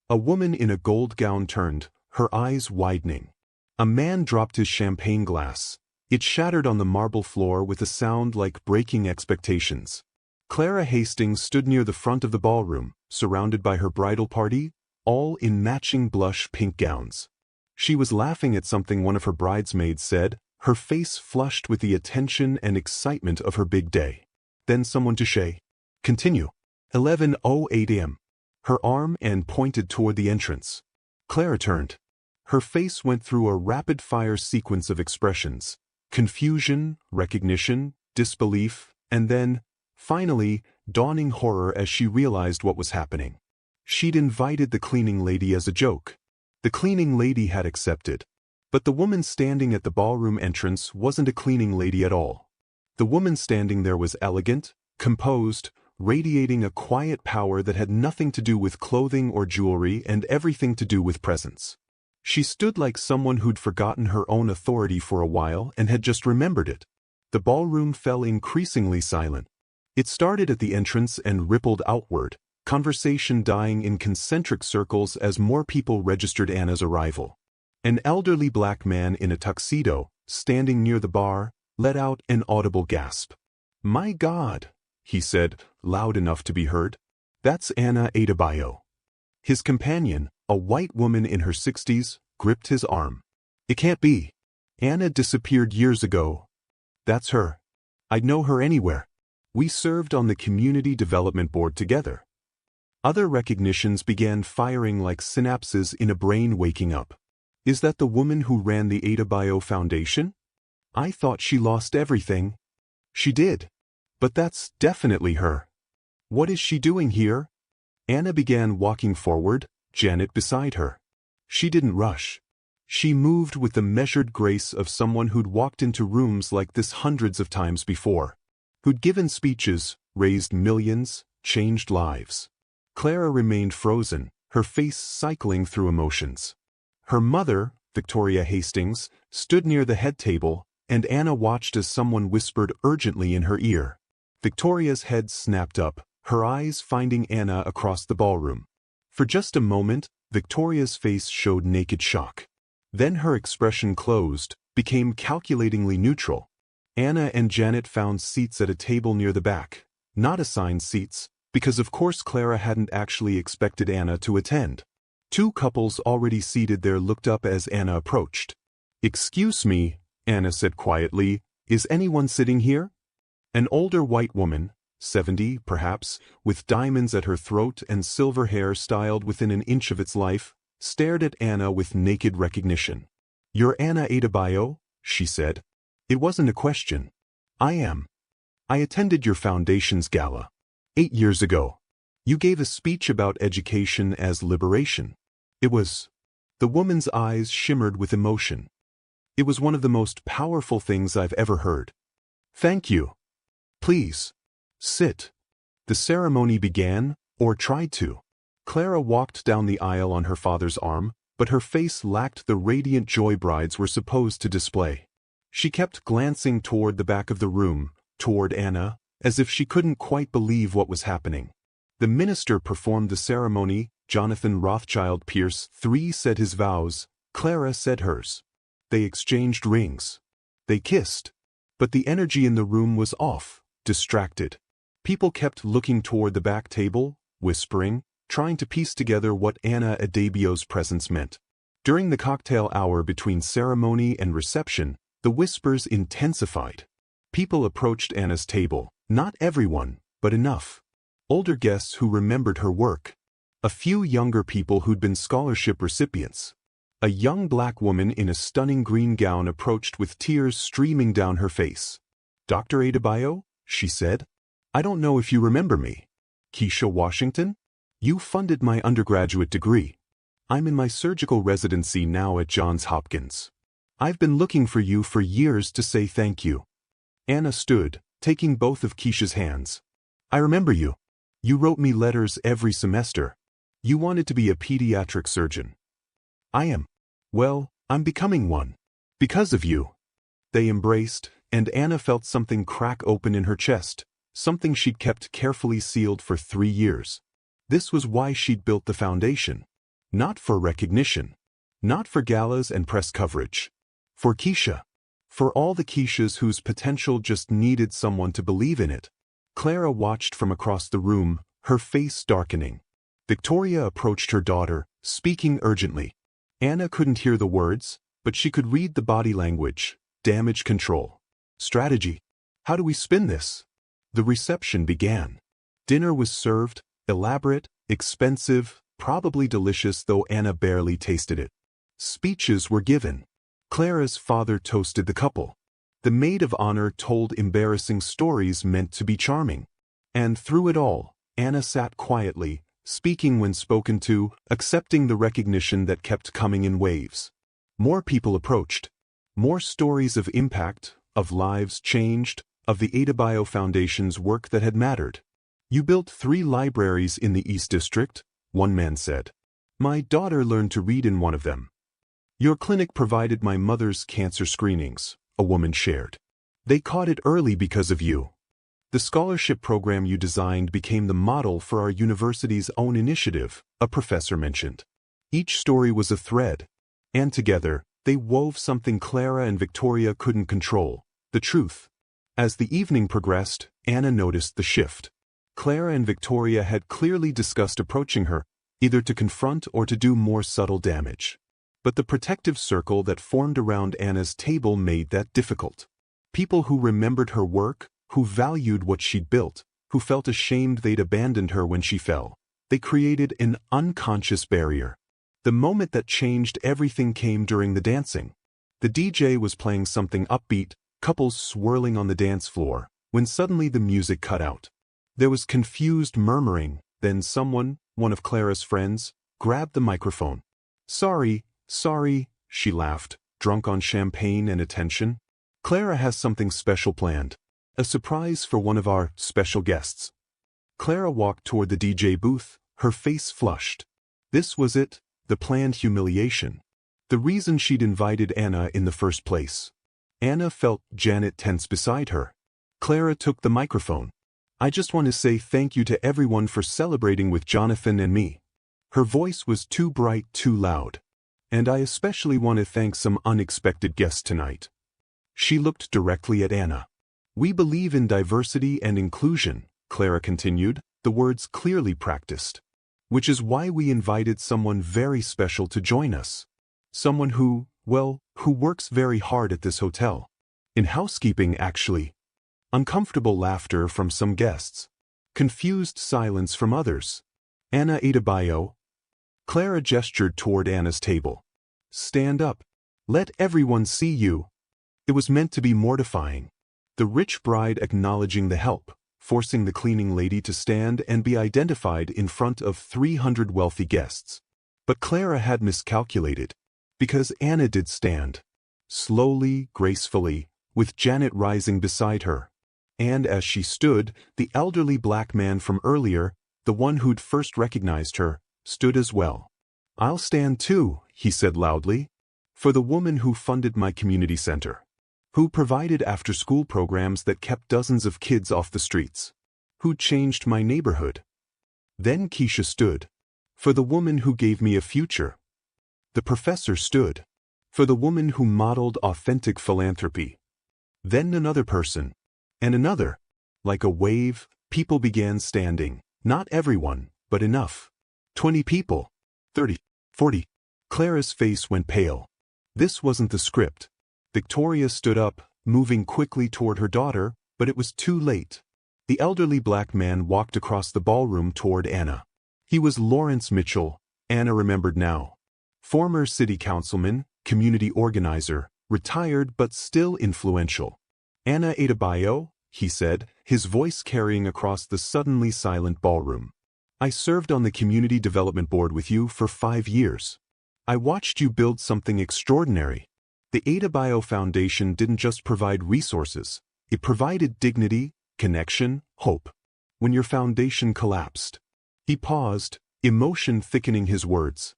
A woman in a gold gown turned, her eyes widening. A man dropped his champagne glass. It shattered on the marble floor with a sound like breaking expectations. Clara Hastings stood near the front of the ballroom, surrounded by her bridal party, all in matching blush pink gowns. She was laughing at something one of her bridesmaids said, her face flushed with the attention and excitement of her big day. Then someone to say, "Continue." 11:08 a.m. Her arm and pointed toward the entrance. Clara turned. Her face went through a rapid-fire sequence of expressions: confusion, recognition, disbelief, and then, finally, dawning horror as she realized what was happening. She'd invited the cleaning lady as a joke. The cleaning lady had accepted. But the woman standing at the ballroom entrance wasn't a cleaning lady at all. The woman standing there was elegant, composed, radiating a quiet power that had nothing to do with clothing or jewelry and everything to do with presence. She stood like someone who'd forgotten her own authority for a while and had just remembered it. The ballroom fell increasingly silent. It started at the entrance and rippled outward, conversation dying in concentric circles as more people registered Anna's arrival. An elderly black man in a tuxedo, standing near the bar, let out an audible gasp. "My God," he said, loud enough to be heard. "That's Anna Adabio." His companion, a white woman in her 60s, gripped his arm. "It can't be. Anna disappeared years ago." "That's her. I'd know her anywhere. We served on the Community Development Board together." Other recognitions began firing like synapses in a brain waking up. "Is that the woman who ran the Adabio Foundation? I thought she lost everything." "She did. But that's definitely her." "What is she doing here?" Anna began walking forward, Janet beside her. She didn't rush. She moved with the measured grace of someone who'd walked into rooms like this hundreds of times before, who'd given speeches, raised millions, changed lives. Clara remained frozen, her face cycling through emotions. Her mother, Victoria Hastings, stood near the head table, and Anna watched as someone whispered urgently in her ear. Victoria's head snapped up, her eyes finding Anna across the ballroom. For just a moment, Victoria's face showed naked shock. Then her expression closed, became calculatingly neutral. Anna and Janet found seats at a table near the back, not assigned seats, because of course Clara hadn't actually expected Anna to attend. Two couples already seated there looked up as Anna approached. "Excuse me," Anna said quietly, "is anyone sitting here?" An older white woman, 70 perhaps, with diamonds at her throat and silver hair styled within an inch of its life, stared at Anna with naked recognition. "You're Anna Adabio?" she said. It wasn't a question. "I am. I attended your foundation's gala 8 years ago. You gave a speech about education as liberation. It was..." The woman's eyes shimmered with emotion. "It was one of the most powerful things I've ever heard. Thank you. Please, sit." The ceremony began, or tried to. Clara walked down the aisle on her father's arm, but her face lacked the radiant joy brides were supposed to display. She kept glancing toward the back of the room, toward Anna, as if she couldn't quite believe what was happening. The minister performed the ceremony, Jonathan Rothschild Pierce III said his vows, Clara said hers. They exchanged rings. They kissed. But the energy in the room was off, distracted. People kept looking toward the back table, whispering, trying to piece together what Anna Adabio's presence meant. During the cocktail hour between ceremony and reception, the whispers intensified. People approached Anna's table, not everyone, but enough. Older guests who remembered her work. A few younger people who'd been scholarship recipients. A young black woman in a stunning green gown approached with tears streaming down her face. "Dr. Adabio," she said, "I don't know if you remember me. Keisha Washington? You funded my undergraduate degree. I'm in my surgical residency now at Johns Hopkins. I've been looking for you for years to say thank you." Anna stood, taking both of Keisha's hands. "I remember you. You wrote me letters every semester. You wanted to be a pediatric surgeon. I am. Well, I'm becoming one. Because of you." They embraced, and Anna felt something crack open in her chest, something she'd kept carefully sealed for 3 years. This was why she'd built the foundation. Not for recognition. Not for galas and press coverage. For Keisha. For all the Keishas whose potential just needed someone to believe in it. Clara watched from across the room, her face darkening. Victoria approached her daughter, speaking urgently. Anna couldn't hear the words, but she could read the body language. Damage control. Strategy. How do we spin this? The reception began. Dinner was served, elaborate, expensive, probably delicious though Anna barely tasted it. Speeches were given. Clara's father toasted the couple. The maid of honor told embarrassing stories meant to be charming. And through it all, Anna sat quietly, speaking when spoken to, accepting the recognition that kept coming in waves. More people approached. More stories of impact, of lives changed, of the Adabio Foundation's work that had mattered. "You built 3 libraries in the East District," one man said. "My daughter learned to read in one of them." "Your clinic provided my mother's cancer screenings," a woman shared. "They caught it early because of you." "The scholarship program you designed became the model for our university's own initiative," a professor mentioned. Each story was a thread, and together, they wove something Clara and Victoria couldn't control: the truth. As the evening progressed, Anna noticed the shift. Clara and Victoria had clearly discussed approaching her, either to confront or to do more subtle damage. But the protective circle that formed around Anna's table made that difficult. People who remembered her work, who valued what she'd built, who felt ashamed they'd abandoned her when she fell. They created an unconscious barrier. The moment that changed everything came during the dancing. The DJ was playing something upbeat, couples swirling on the dance floor, when suddenly the music cut out. There was confused murmuring, then someone, one of Clara's friends, grabbed the microphone. Sorry, she laughed, drunk on champagne and attention. "Clara has something special planned. A surprise for one of our special guests." Clara walked toward the DJ booth, her face flushed. This was it, the planned humiliation. The reason she'd invited Anna in the first place. Anna felt Janet tense beside her. Clara took the microphone. "I just want to say thank you to everyone for celebrating with Jonathan and me." Her voice was too bright, too loud. "And I especially want to thank some unexpected guests tonight." She looked directly at Anna. "We believe in diversity and inclusion," Clara continued, the words clearly practiced. "Which is why we invited someone very special to join us. Someone who works very hard at this hotel. In housekeeping, actually." Uncomfortable laughter from some guests. Confused silence from others. "Anna Adabio." Clara gestured toward Anna's table. "Stand up. Let everyone see you." It was meant to be mortifying. The rich bride acknowledging the help, forcing the cleaning lady to stand and be identified in front of 300 wealthy guests. But Clara had miscalculated. Because Anna did stand. Slowly, gracefully, with Janet rising beside her. And as she stood, the elderly black man from earlier, the one who'd first recognized her, stood as well. "I'll stand too," he said loudly. "For the woman who funded my community center. Who provided after-school programs that kept dozens of kids off the streets. Who changed my neighborhood." Then Keisha stood. "For the woman who gave me a future." The professor stood. "For the woman who modeled authentic philanthropy." Then another person. And another. Like a wave, people began standing. Not everyone, but enough. 20 people. 30. 40. Clara's face went pale. This wasn't the script. Victoria stood up, moving quickly toward her daughter, but it was too late. The elderly black man walked across the ballroom toward Anna. He was Lawrence Mitchell, Anna remembered now. Former city councilman, community organizer, retired but still influential. "Anna Adabio," he said, his voice carrying across the suddenly silent ballroom. "I served on the community development board with you for 5 years. I watched you build something extraordinary. The Adabio Foundation didn't just provide resources, it provided dignity, connection, hope. When your foundation collapsed." He paused, emotion thickening his words.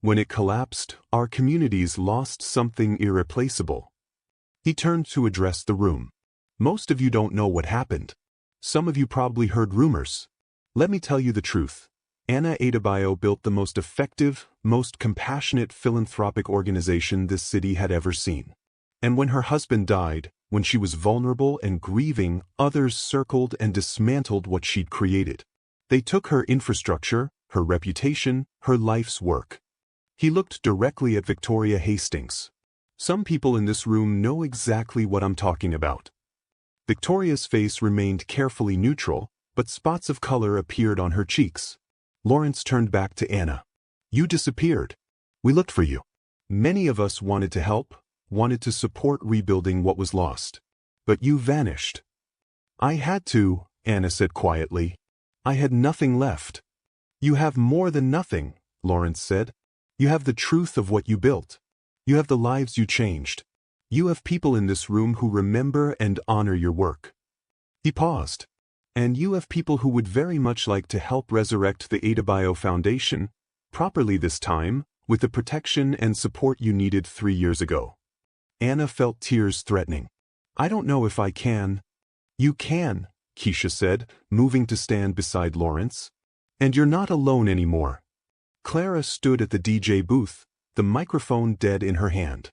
"When it collapsed, our communities lost something irreplaceable." He turned to address the room. "Most of you don't know what happened. Some of you probably heard rumors. Let me tell you the truth. Anna Adabio built the most effective, most compassionate philanthropic organization this city had ever seen. And when her husband died, when she was vulnerable and grieving, others circled and dismantled what she'd created. They took her infrastructure, her reputation, her life's work." He looked directly at Victoria Hastings. "Some people in this room know exactly what I'm talking about." Victoria's face remained carefully neutral, but spots of color appeared on her cheeks. Lawrence turned back to Anna. "You disappeared. We looked for you. Many of us wanted to help, wanted to support rebuilding what was lost. But you vanished. I had to, Anna said quietly. I had nothing left. You have more than nothing, Lawrence said. You have the truth of what you built. You have the lives you changed. You have people in this room who remember and honor your work. He paused. And you have people who would very much like to help resurrect the Adabio Foundation, properly this time, with the protection and support you needed 3 years ago. Anna felt tears threatening. I don't know if I can. You can, Keisha said, moving to stand beside Lawrence. And you're not alone anymore. Clara stood at the DJ booth, the microphone dead in her hand.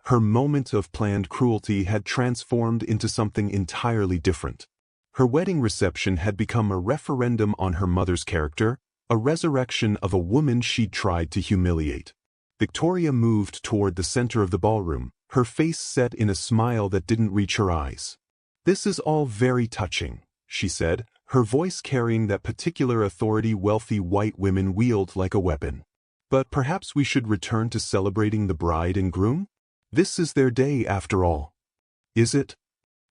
Her moment of planned cruelty had transformed into something entirely different. Her wedding reception had become a referendum on her mother's character, a resurrection of a woman she'd tried to humiliate. Victoria moved toward the center of the ballroom, her face set in a smile that didn't reach her eyes. This is all very touching, she said, her voice carrying that particular authority wealthy white women wield like a weapon. But perhaps we should return to celebrating the bride and groom? This is their day after all. Is it?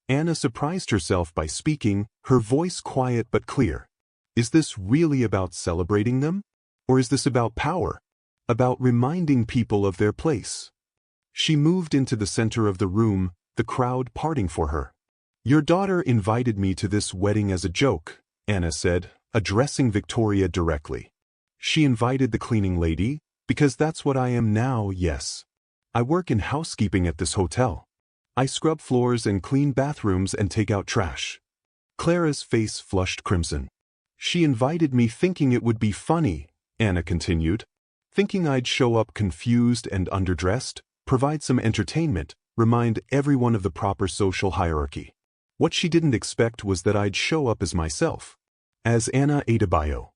Anna surprised herself by speaking, her voice quiet but clear. Is this really about celebrating them? Or is this about power? About reminding people of their place? She moved into the center of the room, the crowd parting for her. Your daughter invited me to this wedding as a joke, Anna said, addressing Victoria directly. She invited the cleaning lady, because that's what I am now, yes. I work in housekeeping at this hotel. I scrub floors and clean bathrooms and take out trash. Clara's face flushed crimson. She invited me thinking it would be funny, Anna continued. Thinking I'd show up confused and underdressed, provide some entertainment, remind everyone of the proper social hierarchy. What she didn't expect was that I'd show up as myself. As Anna Adabio.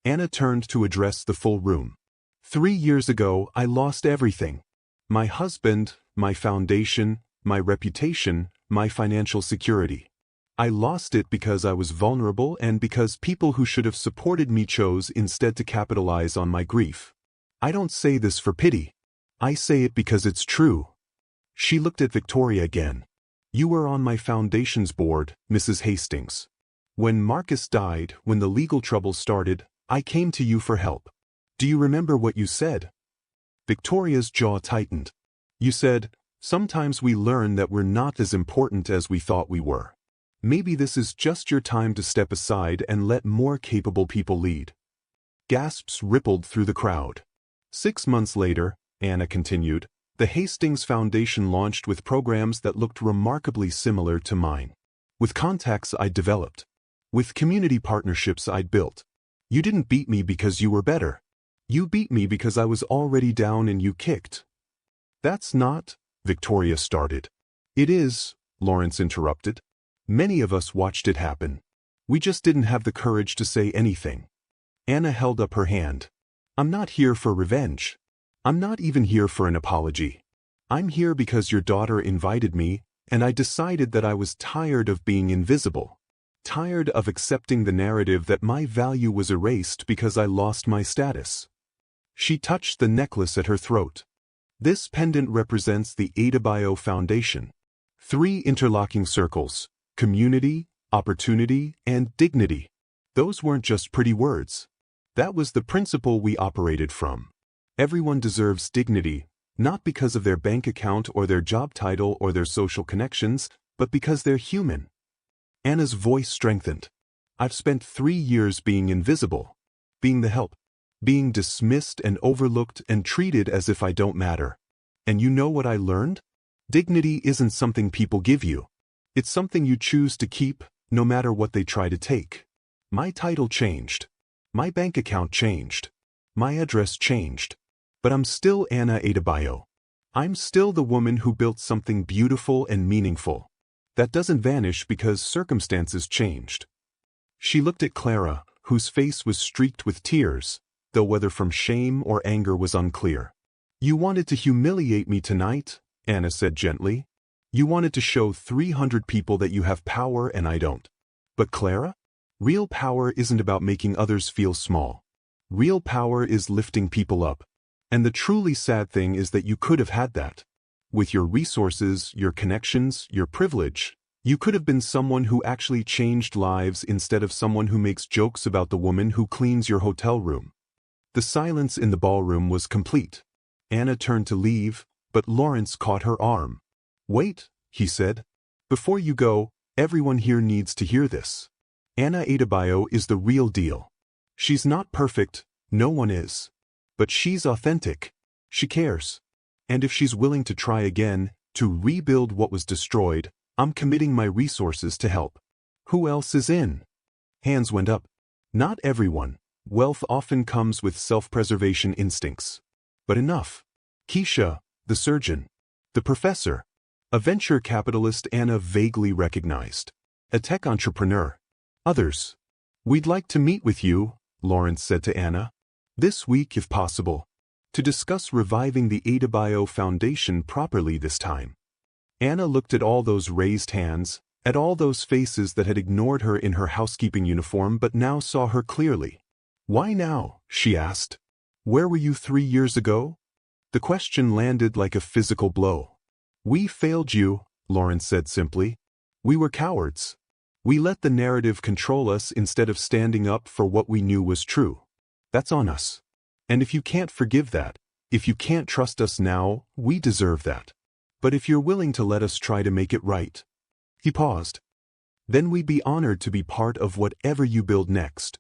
Anna turned to address the full room. 3 years ago, I lost everything. My husband, my foundation, my reputation, my financial security. I lost it because I was vulnerable and because people who should have supported me chose instead to capitalize on my grief. I don't say this for pity. I say it because it's true. She looked at Victoria again. You were on my foundation's board, Mrs. Hastings. When Marcus died, when the legal trouble started, I came to you for help. Do you remember what you said? Victoria's jaw tightened. You said, sometimes we learn that we're not as important as we thought we were. Maybe this is just your time to step aside and let more capable people lead. Gasps rippled through the crowd. 6 months later, Anna continued, the Hastings Foundation launched with programs that looked remarkably similar to mine. With contacts I'd developed. With community partnerships I'd built. You didn't beat me because you were better. You beat me because I was already down and you kicked. That's not, Victoria started. It is, Lawrence interrupted. Many of us watched it happen. We just didn't have the courage to say anything. Anna held up her hand. I'm not here for revenge. I'm not even here for an apology. I'm here because your daughter invited me, and I decided that I was tired of being invisible. Tired of accepting the narrative that my value was erased because I lost my status. She touched the necklace at her throat. This pendant represents the Adabio Foundation. 3 interlocking circles: community, opportunity, and dignity. Those weren't just pretty words. That was the principle we operated from. Everyone deserves dignity, not because of their bank account or their job title or their social connections, but because they're human. Anna's voice strengthened. I've spent 3 years being invisible, being the help, being dismissed and overlooked and treated as if I don't matter. And you know what I learned? Dignity isn't something people give you. It's something you choose to keep, no matter what they try to take. My title changed. My bank account changed. My address changed. But I'm still Anna Adabio. I'm still the woman who built something beautiful and meaningful. That doesn't vanish because circumstances changed. She looked at Clara, whose face was streaked with tears, though whether from shame or anger was unclear. You wanted to humiliate me tonight, Anna said gently. You wanted to show 300 people that you have power and I don't. But Clara? Real power isn't about making others feel small. Real power is lifting people up. And the truly sad thing is that you could have had that. With your resources, your connections, your privilege, you could have been someone who actually changed lives instead of someone who makes jokes about the woman who cleans your hotel room. The silence in the ballroom was complete. Anna turned to leave, but Lawrence caught her arm. "Wait," he said. "Before you go, everyone here needs to hear this. Anna Adabio is the real deal. She's not perfect, no one is. But she's authentic. She cares. And if she's willing to try again, to rebuild what was destroyed, I'm committing my resources to help." "Who else is in?" Hands went up. "Not everyone. Wealth often comes with self-preservation instincts. But enough. Keisha, the surgeon. The professor. A venture capitalist Anna vaguely recognized. A tech entrepreneur. Others. We'd like to meet with you," Lawrence said to Anna. "This week if possible. To discuss reviving the Adabio Foundation properly this time." Anna looked at all those raised hands, at all those faces that had ignored her in her housekeeping uniform but now saw her clearly. "Why now?" she asked. "Where were you 3 years ago?" The question landed like a physical blow. "We failed you," Lawrence said simply. "We were cowards. We let the narrative control us instead of standing up for what we knew was true. That's on us. And if you can't forgive that, if you can't trust us now, we deserve that. But if you're willing to let us try to make it right." He paused. "Then we'd be honored to be part of whatever you build next."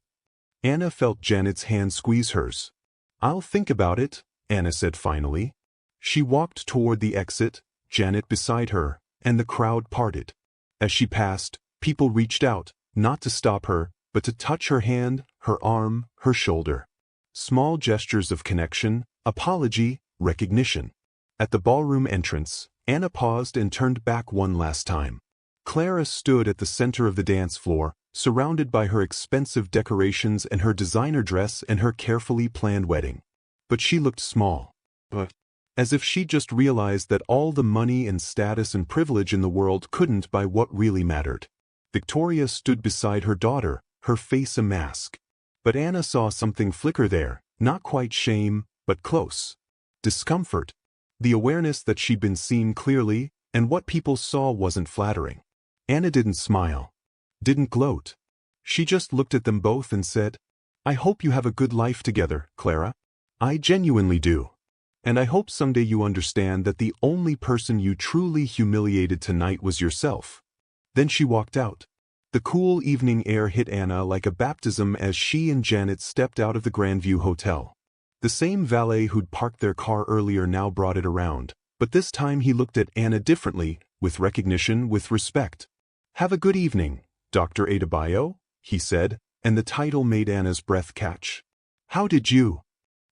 Anna felt Janet's hand squeeze hers. "I'll think about it," Anna said finally. She walked toward the exit, Janet beside her, and the crowd parted. As she passed, people reached out, not to stop her, but to touch her hand, her arm, her shoulder. Small gestures of connection, apology, recognition. At the ballroom entrance, Anna paused and turned back one last time. Clara stood at the center of the dance floor, surrounded by her expensive decorations and her designer dress and her carefully planned wedding. But she looked small. As if she just realized that all the money and status and privilege in the world couldn't buy what really mattered. Victoria stood beside her daughter, her face a mask. But Anna saw something flicker there, not quite shame, but close. Discomfort. The awareness that she'd been seen clearly, and what people saw wasn't flattering. Anna didn't smile. Didn't gloat. She just looked at them both and said, "I hope you have a good life together, Clara. I genuinely do. And I hope someday you understand that the only person you truly humiliated tonight was yourself." Then she walked out. The cool evening air hit Anna like a baptism as she and Janet stepped out of the Grandview Hotel. The same valet who'd parked their car earlier now brought it around, but this time he looked at Anna differently, with recognition, with respect. "Have a good evening, Dr. Adabio," he said, and the title made Anna's breath catch. "How did you—"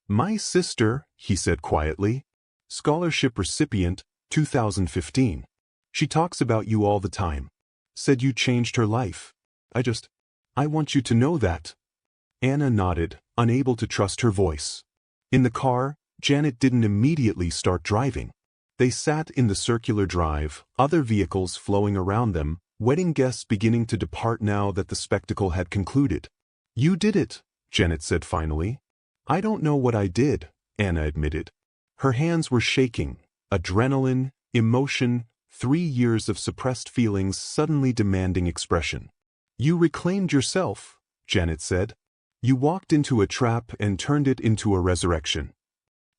"My sister," he said quietly. "Scholarship recipient, 2015. She talks about you all the time. Said you changed her life. I want you to know that." Anna nodded, unable to trust her voice. In the car, Janet didn't immediately start driving. They sat in the circular drive, other vehicles flowing around them, wedding guests beginning to depart now that the spectacle had concluded. "You did it," Janet said finally. "I don't know what I did," Anna admitted. Her hands were shaking, adrenaline, emotion, 3 years of suppressed feelings suddenly demanding expression. "You reclaimed yourself," Janet said. "You walked into a trap and turned it into a resurrection."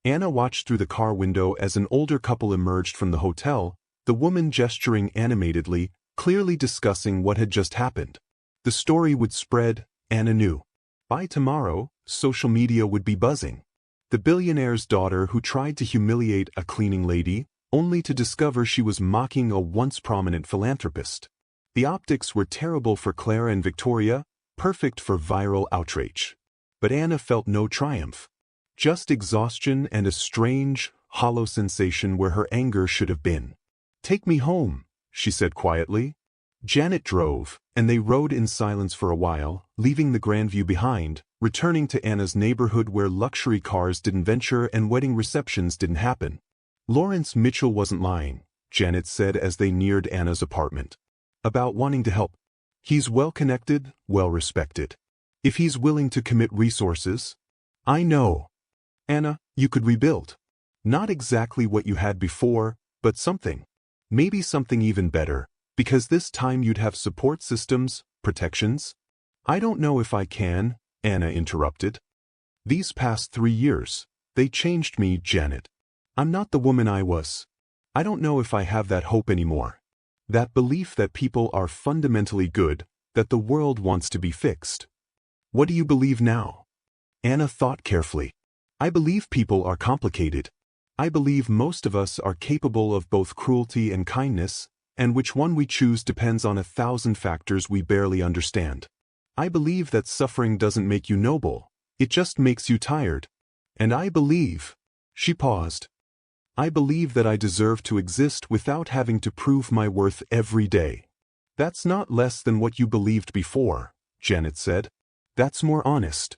Anna watched through the car window as an older couple emerged from the hotel, the woman gesturing animatedly, clearly discussing what had just happened. The story would spread, Anna knew. By tomorrow, social media would be buzzing. The billionaire's daughter who tried to humiliate a cleaning lady, only to discover she was mocking a once prominent philanthropist. The optics were terrible for Clara and Victoria, perfect for viral outrage. But Anna felt no triumph. Just exhaustion and a strange, hollow sensation where her anger should have been. "Take me home," she said quietly. Janet drove, and they rode in silence for a while, leaving the Grandview behind, returning to Anna's neighborhood where luxury cars didn't venture and wedding receptions didn't happen. "Lawrence Mitchell wasn't lying," Janet said as they neared Anna's apartment. "About wanting to help. He's well-connected, well-respected. If he's willing to commit resources—" "I know." Anna, you could rebuild. Not exactly what you had before, but something. Maybe something even better, because this time you'd have support systems, protections. I don't know if I can, Anna interrupted. These past 3 years, they changed me, Janet. I'm not the woman I was. I don't know if I have that hope anymore. That belief that people are fundamentally good, that the world wants to be fixed. What do you believe now? Anna thought carefully. I believe people are complicated. I believe most of us are capable of both cruelty and kindness, and which one we choose depends on 1,000 factors we barely understand. I believe that suffering doesn't make you noble, it just makes you tired. And I believe, she paused, I believe that I deserve to exist without having to prove my worth every day. That's not less than what you believed before, Janet said. That's more honest.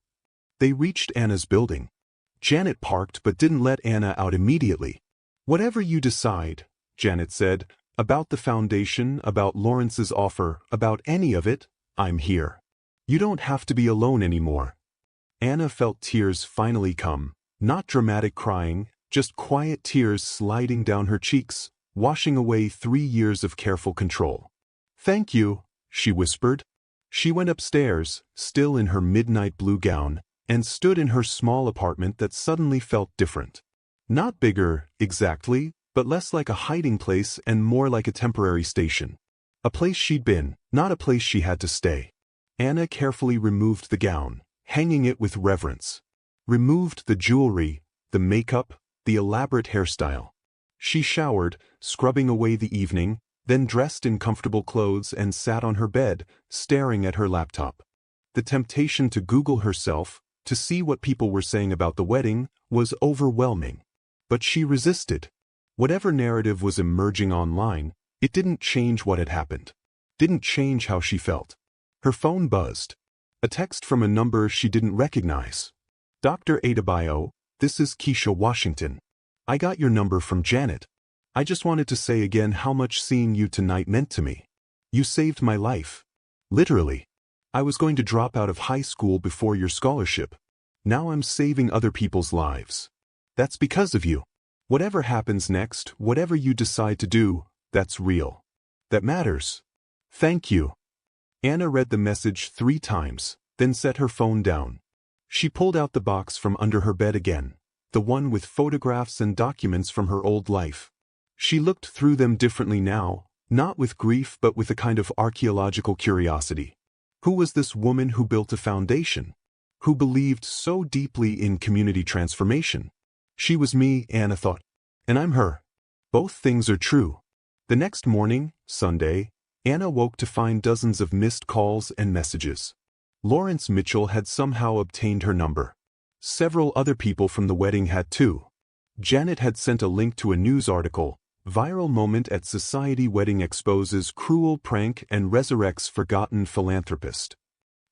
They reached Anna's building. Janet parked but didn't let Anna out immediately. Whatever you decide, Janet said, about the foundation, about Lawrence's offer, about any of it, I'm here. You don't have to be alone anymore. Anna felt tears finally come, not dramatic crying, just quiet tears sliding down her cheeks, washing away 3 years of careful control. Thank you, she whispered. She went upstairs, still in her midnight blue gown, and stood in her small apartment that suddenly felt different. Not bigger, exactly, but less like a hiding place and more like a temporary station. A place she'd been, not a place she had to stay. Anna carefully removed the gown, hanging it with reverence. Removed the jewelry, the makeup, the elaborate hairstyle. She showered, scrubbing away the evening, then dressed in comfortable clothes and sat on her bed, staring at her laptop. The temptation to Google herself, to see what people were saying about the wedding, was overwhelming. But she resisted. Whatever narrative was emerging online, it didn't change what had happened. Didn't change how she felt. Her phone buzzed. A text from a number she didn't recognize. Dr. Adabio, this is Keisha Washington. I got your number from Janet. I just wanted to say again how much seeing you tonight meant to me. You saved my life. Literally. I was going to drop out of high school before your scholarship. Now I'm saving other people's lives. That's because of you. Whatever happens next, whatever you decide to do, that's real. That matters. Thank you. Anna read the message 3 times, then set her phone down. She pulled out the box from under her bed again, the one with photographs and documents from her old life. She looked through them differently now, not with grief but with a kind of archaeological curiosity. Who was this woman who built a foundation? Who believed so deeply in community transformation? She was me, Anna thought. And I'm her. Both things are true. The next morning, Sunday, Anna woke to find dozens of missed calls and messages. Lawrence Mitchell had somehow obtained her number. Several other people from the wedding had too. Janet had sent a link to a news article, Viral Moment at Society Wedding Exposes Cruel Prank and Resurrects Forgotten Philanthropist.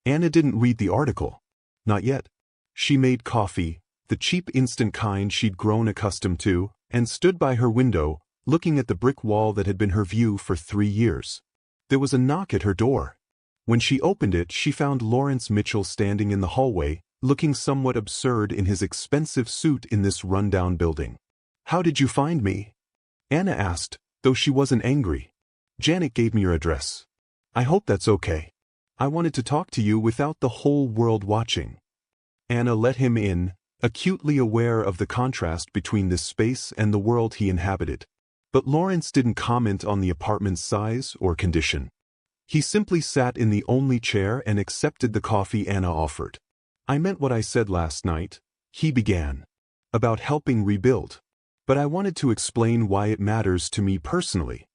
Anna didn't read the article. Not yet. She made coffee, the cheap instant kind she'd grown accustomed to, and stood by her window, looking at the brick wall that had been her view for 3 years. There was a knock at her door. When she opened it, she found Lawrence Mitchell standing in the hallway, looking somewhat absurd in his expensive suit in this rundown building. How did you find me? Anna asked, though she wasn't angry. Janet gave me your address. I hope that's okay. I wanted to talk to you without the whole world watching. Anna let him in, acutely aware of the contrast between this space and the world he inhabited. But Lawrence didn't comment on the apartment's size or condition. He simply sat in the only chair and accepted the coffee Anna offered. I meant what I said last night, he began. About helping rebuild. But I wanted to explain why it matters to me personally.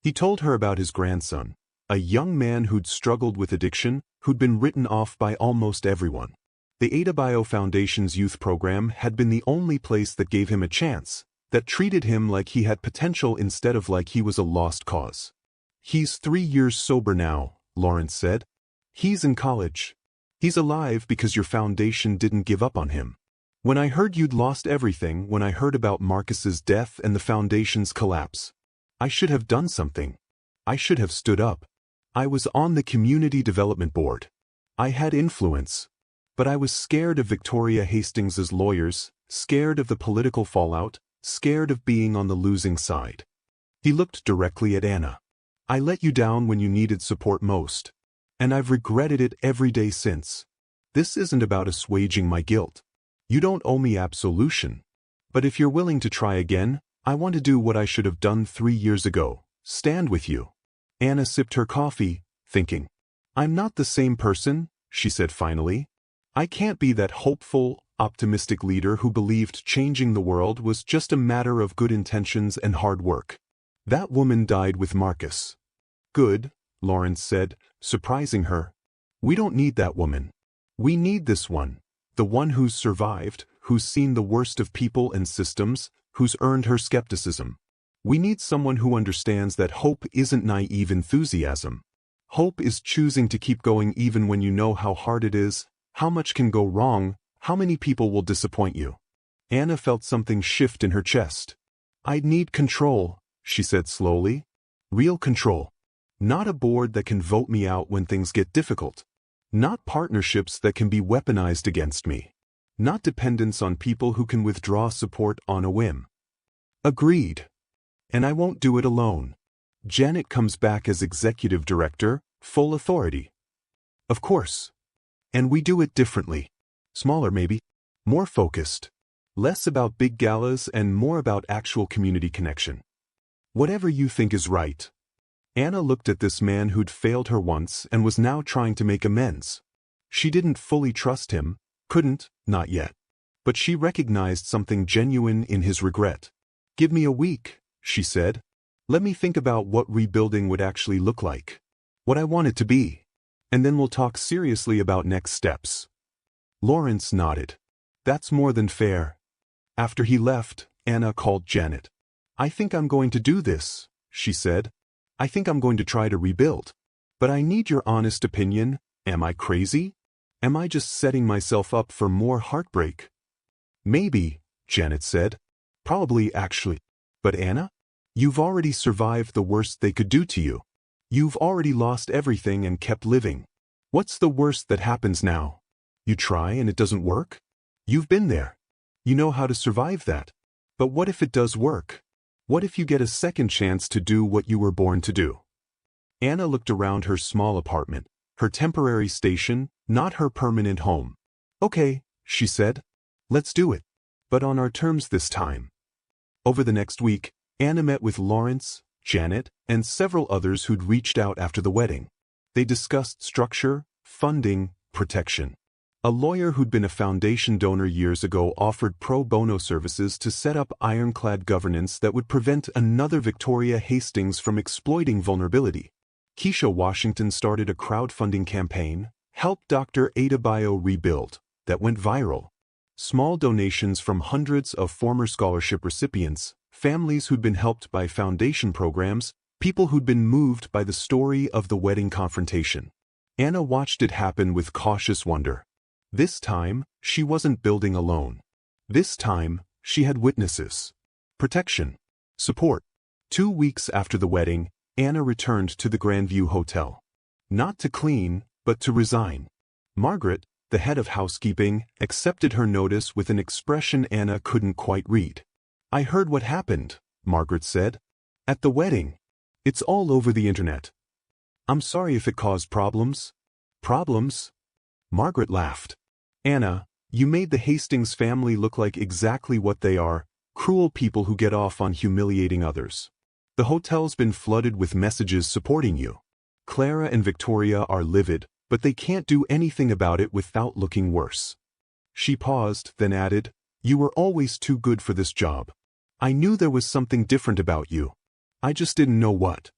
He told her about his grandson, a young man who'd struggled with addiction, who'd been written off by almost everyone. The Adabio Foundation's youth program had been the only place that gave him a chance, that treated him like he had potential instead of like he was a lost cause. He's 3 years sober now, Lawrence said. He's in college. He's alive because your foundation didn't give up on him. When I heard you'd lost everything, when I heard about Marcus's death and the foundation's collapse, I should have done something. I should have stood up. I was on the community development board. I had influence. But I was scared of Victoria Hastings' lawyers, scared of the political fallout, scared of being on the losing side. He looked directly at Anna. I let you down when you needed support most. And I've regretted it every day since. This isn't about assuaging my guilt. You don't owe me absolution. But if you're willing to try again, I want to do what I should have done 3 years ago, stand with you. Anna sipped her coffee, thinking. I'm not the same person, she said finally. I can't be that hopeful, optimistic leader who believed changing the world was just a matter of good intentions and hard work. That woman died with Marcus. Good, Lawrence said, surprising her. We don't need that woman. We need this one. The one who's survived, who's seen the worst of people and systems, who's earned her skepticism. We need someone who understands that hope isn't naive enthusiasm. Hope is choosing to keep going even when you know how hard it is, how much can go wrong, how many people will disappoint you. Anna felt something shift in her chest. I'd need control, she said slowly. Real control. Not a board that can vote me out when things get difficult. Not partnerships that can be weaponized against me. Not dependence on people who can withdraw support on a whim. Agreed. And I won't do it alone. Janet comes back as executive director, full authority. Of course. And we do it differently. Smaller maybe. More focused. Less about big galas and more about actual community connection. Whatever you think is right. Anna looked at this man who'd failed her once and was now trying to make amends. She didn't fully trust him, couldn't, not yet. But she recognized something genuine in his regret. Give me a week, she said. Let me think about what rebuilding would actually look like. What I want it to be. And then we'll talk seriously about next steps. Lawrence nodded. That's more than fair. After he left, Anna called Janet. I think I'm going to do this, she said. I think I'm going to try to rebuild. But I need your honest opinion. Am I crazy? Am I just setting myself up for more heartbreak? Maybe, Janet said. Probably actually. But Anna? You've already survived the worst they could do to you. You've already lost everything and kept living. What's the worst that happens now? You try and it doesn't work? You've been there. You know how to survive that. But what if it does work? What if you get a second chance to do what you were born to do? Anna looked around her small apartment, her temporary station, not her permanent home. Okay, she said. Let's do it. But on our terms this time. Over the next week, Anna met with Lawrence, Janet, and several others who'd reached out after the wedding. They discussed structure, funding, protection. A lawyer who'd been a foundation donor years ago offered pro bono services to set up ironclad governance that would prevent another Victoria Hastings from exploiting vulnerability. Keisha Washington started a crowdfunding campaign, Help Dr. Adabio Rebuild, that went viral. Small donations from hundreds of former scholarship recipients, families who'd been helped by foundation programs, people who'd been moved by the story of the wedding confrontation. Anna watched it happen with cautious wonder. This time, she wasn't building alone. This time, she had witnesses. Protection. Support. 2 weeks after the wedding, Anna returned to the Grandview Hotel. Not to clean, but to resign. Margaret, the head of housekeeping, accepted her notice with an expression Anna couldn't quite read. I heard what happened, Margaret said. At the wedding. It's all over the internet. I'm sorry if it caused problems. Problems? Margaret laughed. Anna, you made the Hastings family look like exactly what they are, cruel people who get off on humiliating others. The hotel's been flooded with messages supporting you. Clara and Victoria are livid, but they can't do anything about it without looking worse. She paused, then added, You were always too good for this job. I knew there was something different about you. I just didn't know what.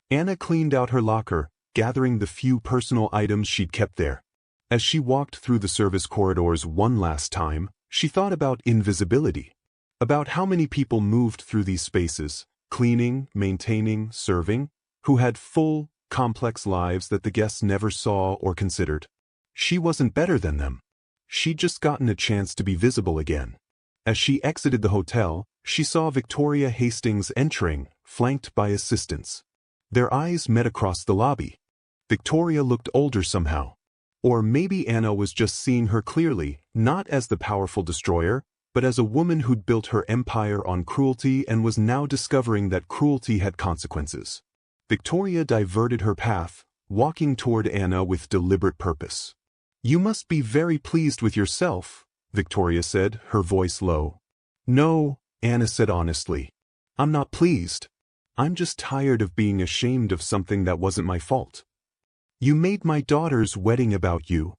Anna cleaned out her locker, gathering the few personal items she'd kept there. As she walked through the service corridors one last time, she thought about invisibility. About how many people moved through these spaces, cleaning, maintaining, serving, who had full, complex lives that the guests never saw or considered. She wasn't better than them. She'd just gotten a chance to be visible again. As she exited the hotel, she saw Victoria Hastings entering, flanked by assistants. Their eyes met across the lobby. Victoria looked older somehow. Or maybe Anna was just seeing her clearly, not as the powerful destroyer, but as a woman who'd built her empire on cruelty and was now discovering that cruelty had consequences. Victoria diverted her path, walking toward Anna with deliberate purpose. "You must be very pleased with yourself," Victoria said, her voice low. "No," Anna said honestly. "I'm not pleased. I'm just tired of being ashamed of something that wasn't my fault. You made my daughter's wedding about you.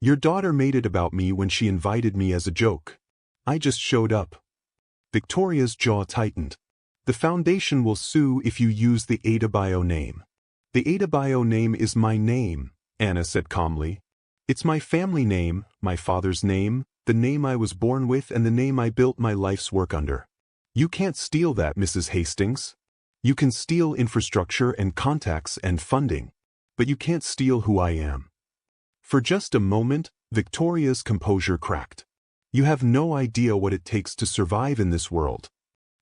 Your daughter made it about me when she invited me as a joke. I just showed up." Victoria's jaw tightened. "The foundation will sue if you use the Adabio name." "The Adabio name is my name," Anna said calmly. "It's my family name, my father's name, the name I was born with and the name I built my life's work under. You can't steal that, Mrs. Hastings. You can steal infrastructure and contacts and funding, but you can't steal who I am." For just a moment, Victoria's composure cracked. "You have no idea what it takes to survive in this world."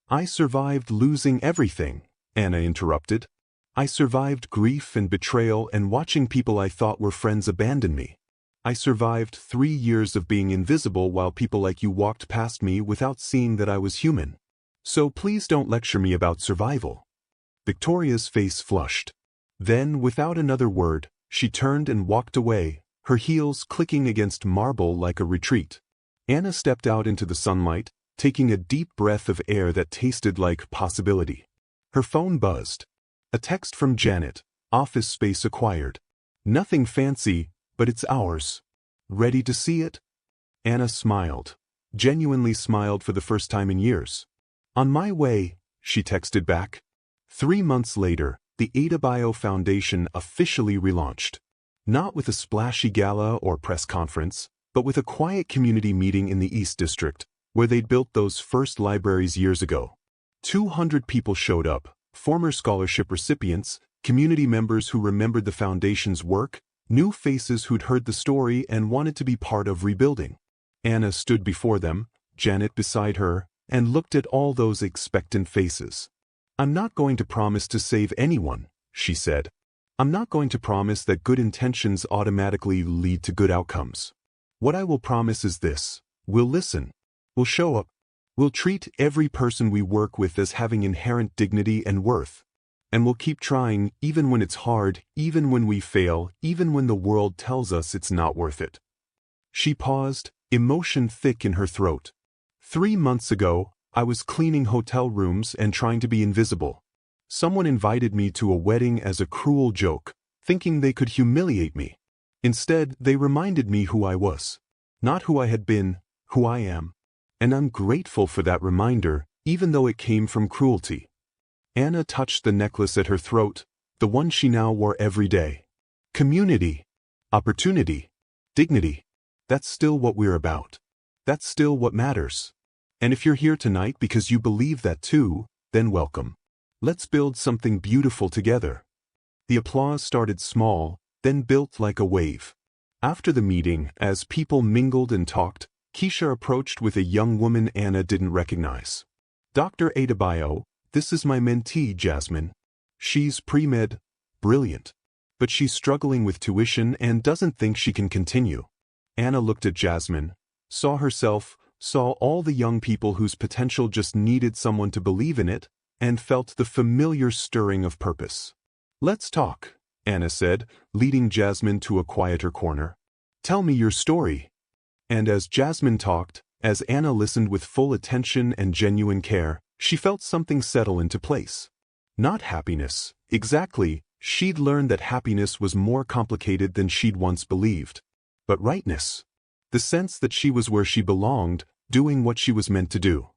"I survived losing everything," Anna interrupted. "I survived grief and betrayal and watching people I thought were friends abandon me. I survived 3 years of being invisible while people like you walked past me without seeing that I was human. So please don't lecture me about survival." Victoria's face flushed. Then, without another word, she turned and walked away, her heels clicking against marble like a retreat. Anna stepped out into the sunlight, taking a deep breath of air that tasted like possibility. Her phone buzzed. A text from Janet, "Office space acquired. Nothing fancy, but it's ours. Ready to see it?" Anna smiled. Genuinely smiled for the first time in years. "On my way," she texted back. 3 months later, the Adabio Foundation officially relaunched. Not with a splashy gala or press conference, but with a quiet community meeting in the East District, where they'd built those first libraries years ago. 200 people showed up, former scholarship recipients, community members who remembered the foundation's work, new faces who'd heard the story and wanted to be part of rebuilding. Anna stood before them, Janet beside her, and looked at all those expectant faces. "I'm not going to promise to save anyone," she said. "I'm not going to promise that good intentions automatically lead to good outcomes. What I will promise is this: we'll listen. We'll show up. We'll treat every person we work with as having inherent dignity and worth. And we'll keep trying even when it's hard, even when we fail, even when the world tells us it's not worth it." She paused, emotion thick in her throat. 3 months ago, I was cleaning hotel rooms and trying to be invisible. Someone invited me to a wedding as a cruel joke, thinking they could humiliate me. Instead, they reminded me who I was. Not who I had been, who I am. And I'm grateful for that reminder, even though it came from cruelty. Anna touched the necklace at her throat, the one she now wore every day. Community, opportunity, dignity. That's still what we're about. That's still what matters. And if you're here tonight because you believe that too, then welcome. Let's build something beautiful together. The applause started small, then built like a wave. After the meeting, as people mingled and talked, Keisha approached with a young woman Anna didn't recognize. "Dr. Adabio, this is my mentee, Jasmine. She's pre-med, brilliant. But she's struggling with tuition and doesn't think she can continue." Anna looked at Jasmine, saw herself, saw all the young people whose potential just needed someone to believe in it, and felt the familiar stirring of purpose. "Let's talk," Anna said, leading Jasmine to a quieter corner. "Tell me your story." And as Jasmine talked, as Anna listened with full attention and genuine care, she felt something settle into place. Not happiness, exactly. She'd learned that happiness was more complicated than she'd once believed. But rightness. The sense that she was where she belonged, doing what she was meant to do.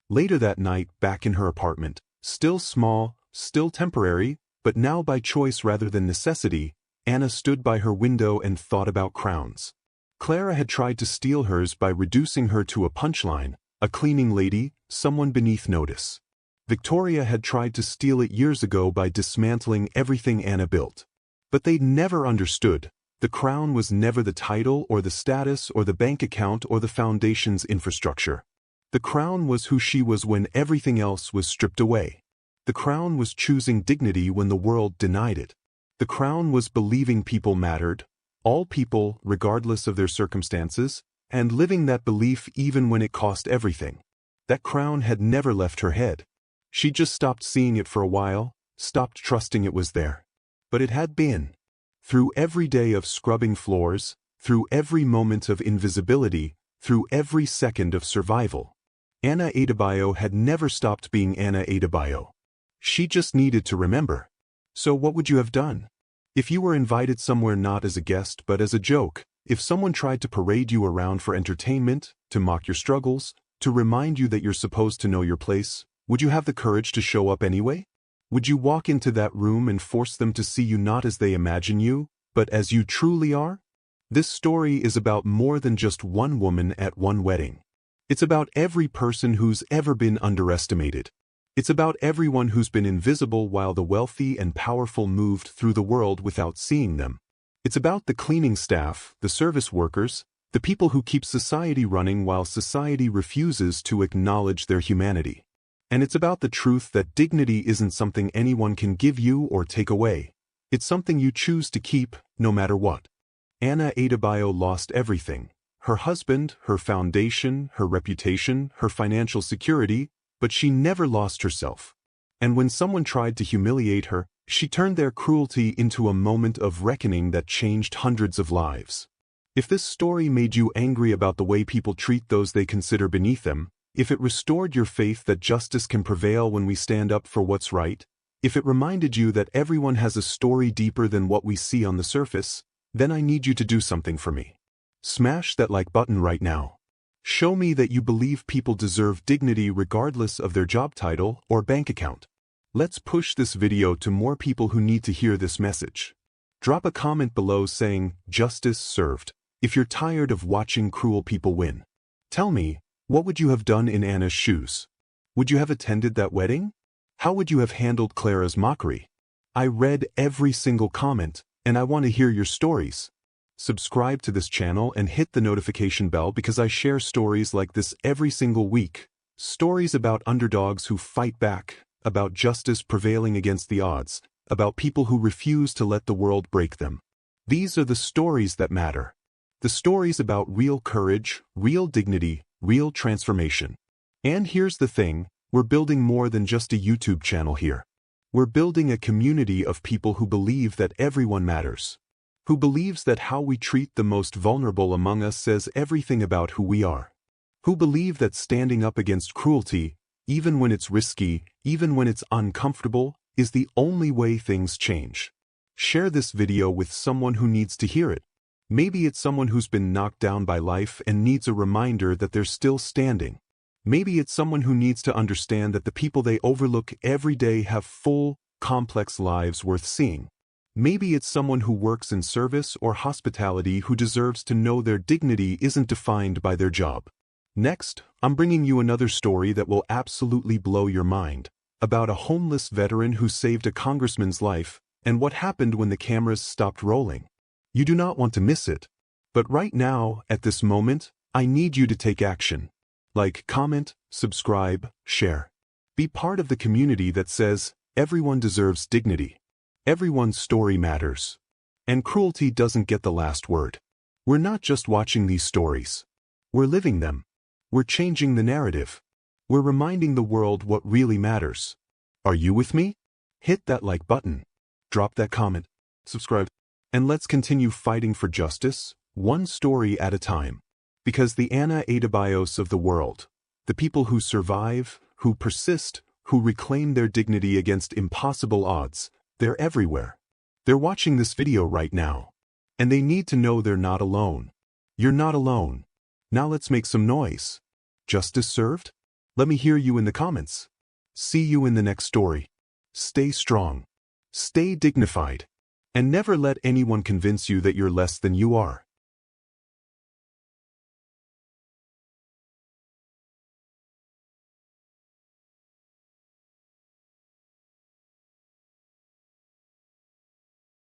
Later that night, back in her apartment, still small, still temporary, but now by choice rather than necessity, Anna stood by her window and thought about crowns. Clara had tried to steal hers by reducing her to a punchline, a cleaning lady, someone beneath notice. Victoria had tried to steal it years ago by dismantling everything Anna built. But they'd never understood. The crown was never the title or the status or the bank account or the foundation's infrastructure. The crown was who she was when everything else was stripped away. The crown was choosing dignity when the world denied it. The crown was believing people mattered, all people, regardless of their circumstances, and living that belief even when it cost everything. That crown had never left her head. She just stopped seeing it for a while, stopped trusting it was there. But it had been. Through every day of scrubbing floors, through every moment of invisibility, through every second of survival. Anna Adabio had never stopped being Anna Adabio. She just needed to remember. So what would you have done? If you were invited somewhere not as a guest but as a joke, if someone tried to parade you around for entertainment, to mock your struggles, to remind you that you're supposed to know your place, would you have the courage to show up anyway? Would you walk into that room and force them to see you not as they imagine you, but as you truly are? This story is about more than just one woman at one wedding. It's about every person who's ever been underestimated. It's about everyone who's been invisible while the wealthy and powerful moved through the world without seeing them. It's about the cleaning staff, the service workers, the people who keep society running while society refuses to acknowledge their humanity. And it's about the truth that dignity isn't something anyone can give you or take away. It's something you choose to keep, no matter what. Anna Adabio lost everything. Her husband, her foundation, her reputation, her financial security, but she never lost herself. And when someone tried to humiliate her, she turned their cruelty into a moment of reckoning that changed hundreds of lives. If this story made you angry about the way people treat those they consider beneath them, if it restored your faith that justice can prevail when we stand up for what's right, if it reminded you that everyone has a story deeper than what we see on the surface, then I need you to do something for me. Smash that like button right now. Show me that you believe people deserve dignity regardless of their job title or bank account. Let's push this video to more people who need to hear this message. Drop a comment below saying, "Justice served," if you're tired of watching cruel people win. Tell me, what would you have done in Anna's shoes? Would you have attended that wedding? How would you have handled Clara's mockery? I read every single comment, and I want to hear your stories. Subscribe to this channel and hit the notification bell because I share stories like this every single week. Stories about underdogs who fight back, about justice prevailing against the odds, about people who refuse to let the world break them. These are the stories that matter. The stories about real courage, real dignity, real transformation. And here's the thing, we're building more than just a YouTube channel here. We're building a community of people who believe that everyone matters. Who believes that how we treat the most vulnerable among us says everything about who we are. Who believe that standing up against cruelty, even when it's risky, even when it's uncomfortable, is the only way things change. Share this video with someone who needs to hear it. Maybe it's someone who's been knocked down by life and needs a reminder that they're still standing. Maybe it's someone who needs to understand that the people they overlook every day have full, complex lives worth seeing. Maybe it's someone who works in service or hospitality who deserves to know their dignity isn't defined by their job. Next, I'm bringing you another story that will absolutely blow your mind, about a homeless veteran who saved a congressman's life, and what happened when the cameras stopped rolling. You do not want to miss it. But right now, at this moment, I need you to take action. Like, comment, subscribe, share. Be part of the community that says, everyone deserves dignity. Everyone's story matters. And cruelty doesn't get the last word. We're not just watching these stories. We're living them. We're changing the narrative. We're reminding the world what really matters. Are you with me? Hit that like button. Drop that comment. Subscribe. And let's continue fighting for justice, one story at a time. Because the Anna Adabios of the world, the people who survive, who persist, who reclaim their dignity against impossible odds, they're everywhere. They're watching this video right now. And they need to know they're not alone. You're not alone. Now let's make some noise. Justice served? Let me hear you in the comments. See you in the next story. Stay strong. Stay dignified. And never let anyone convince you that you're less than you are.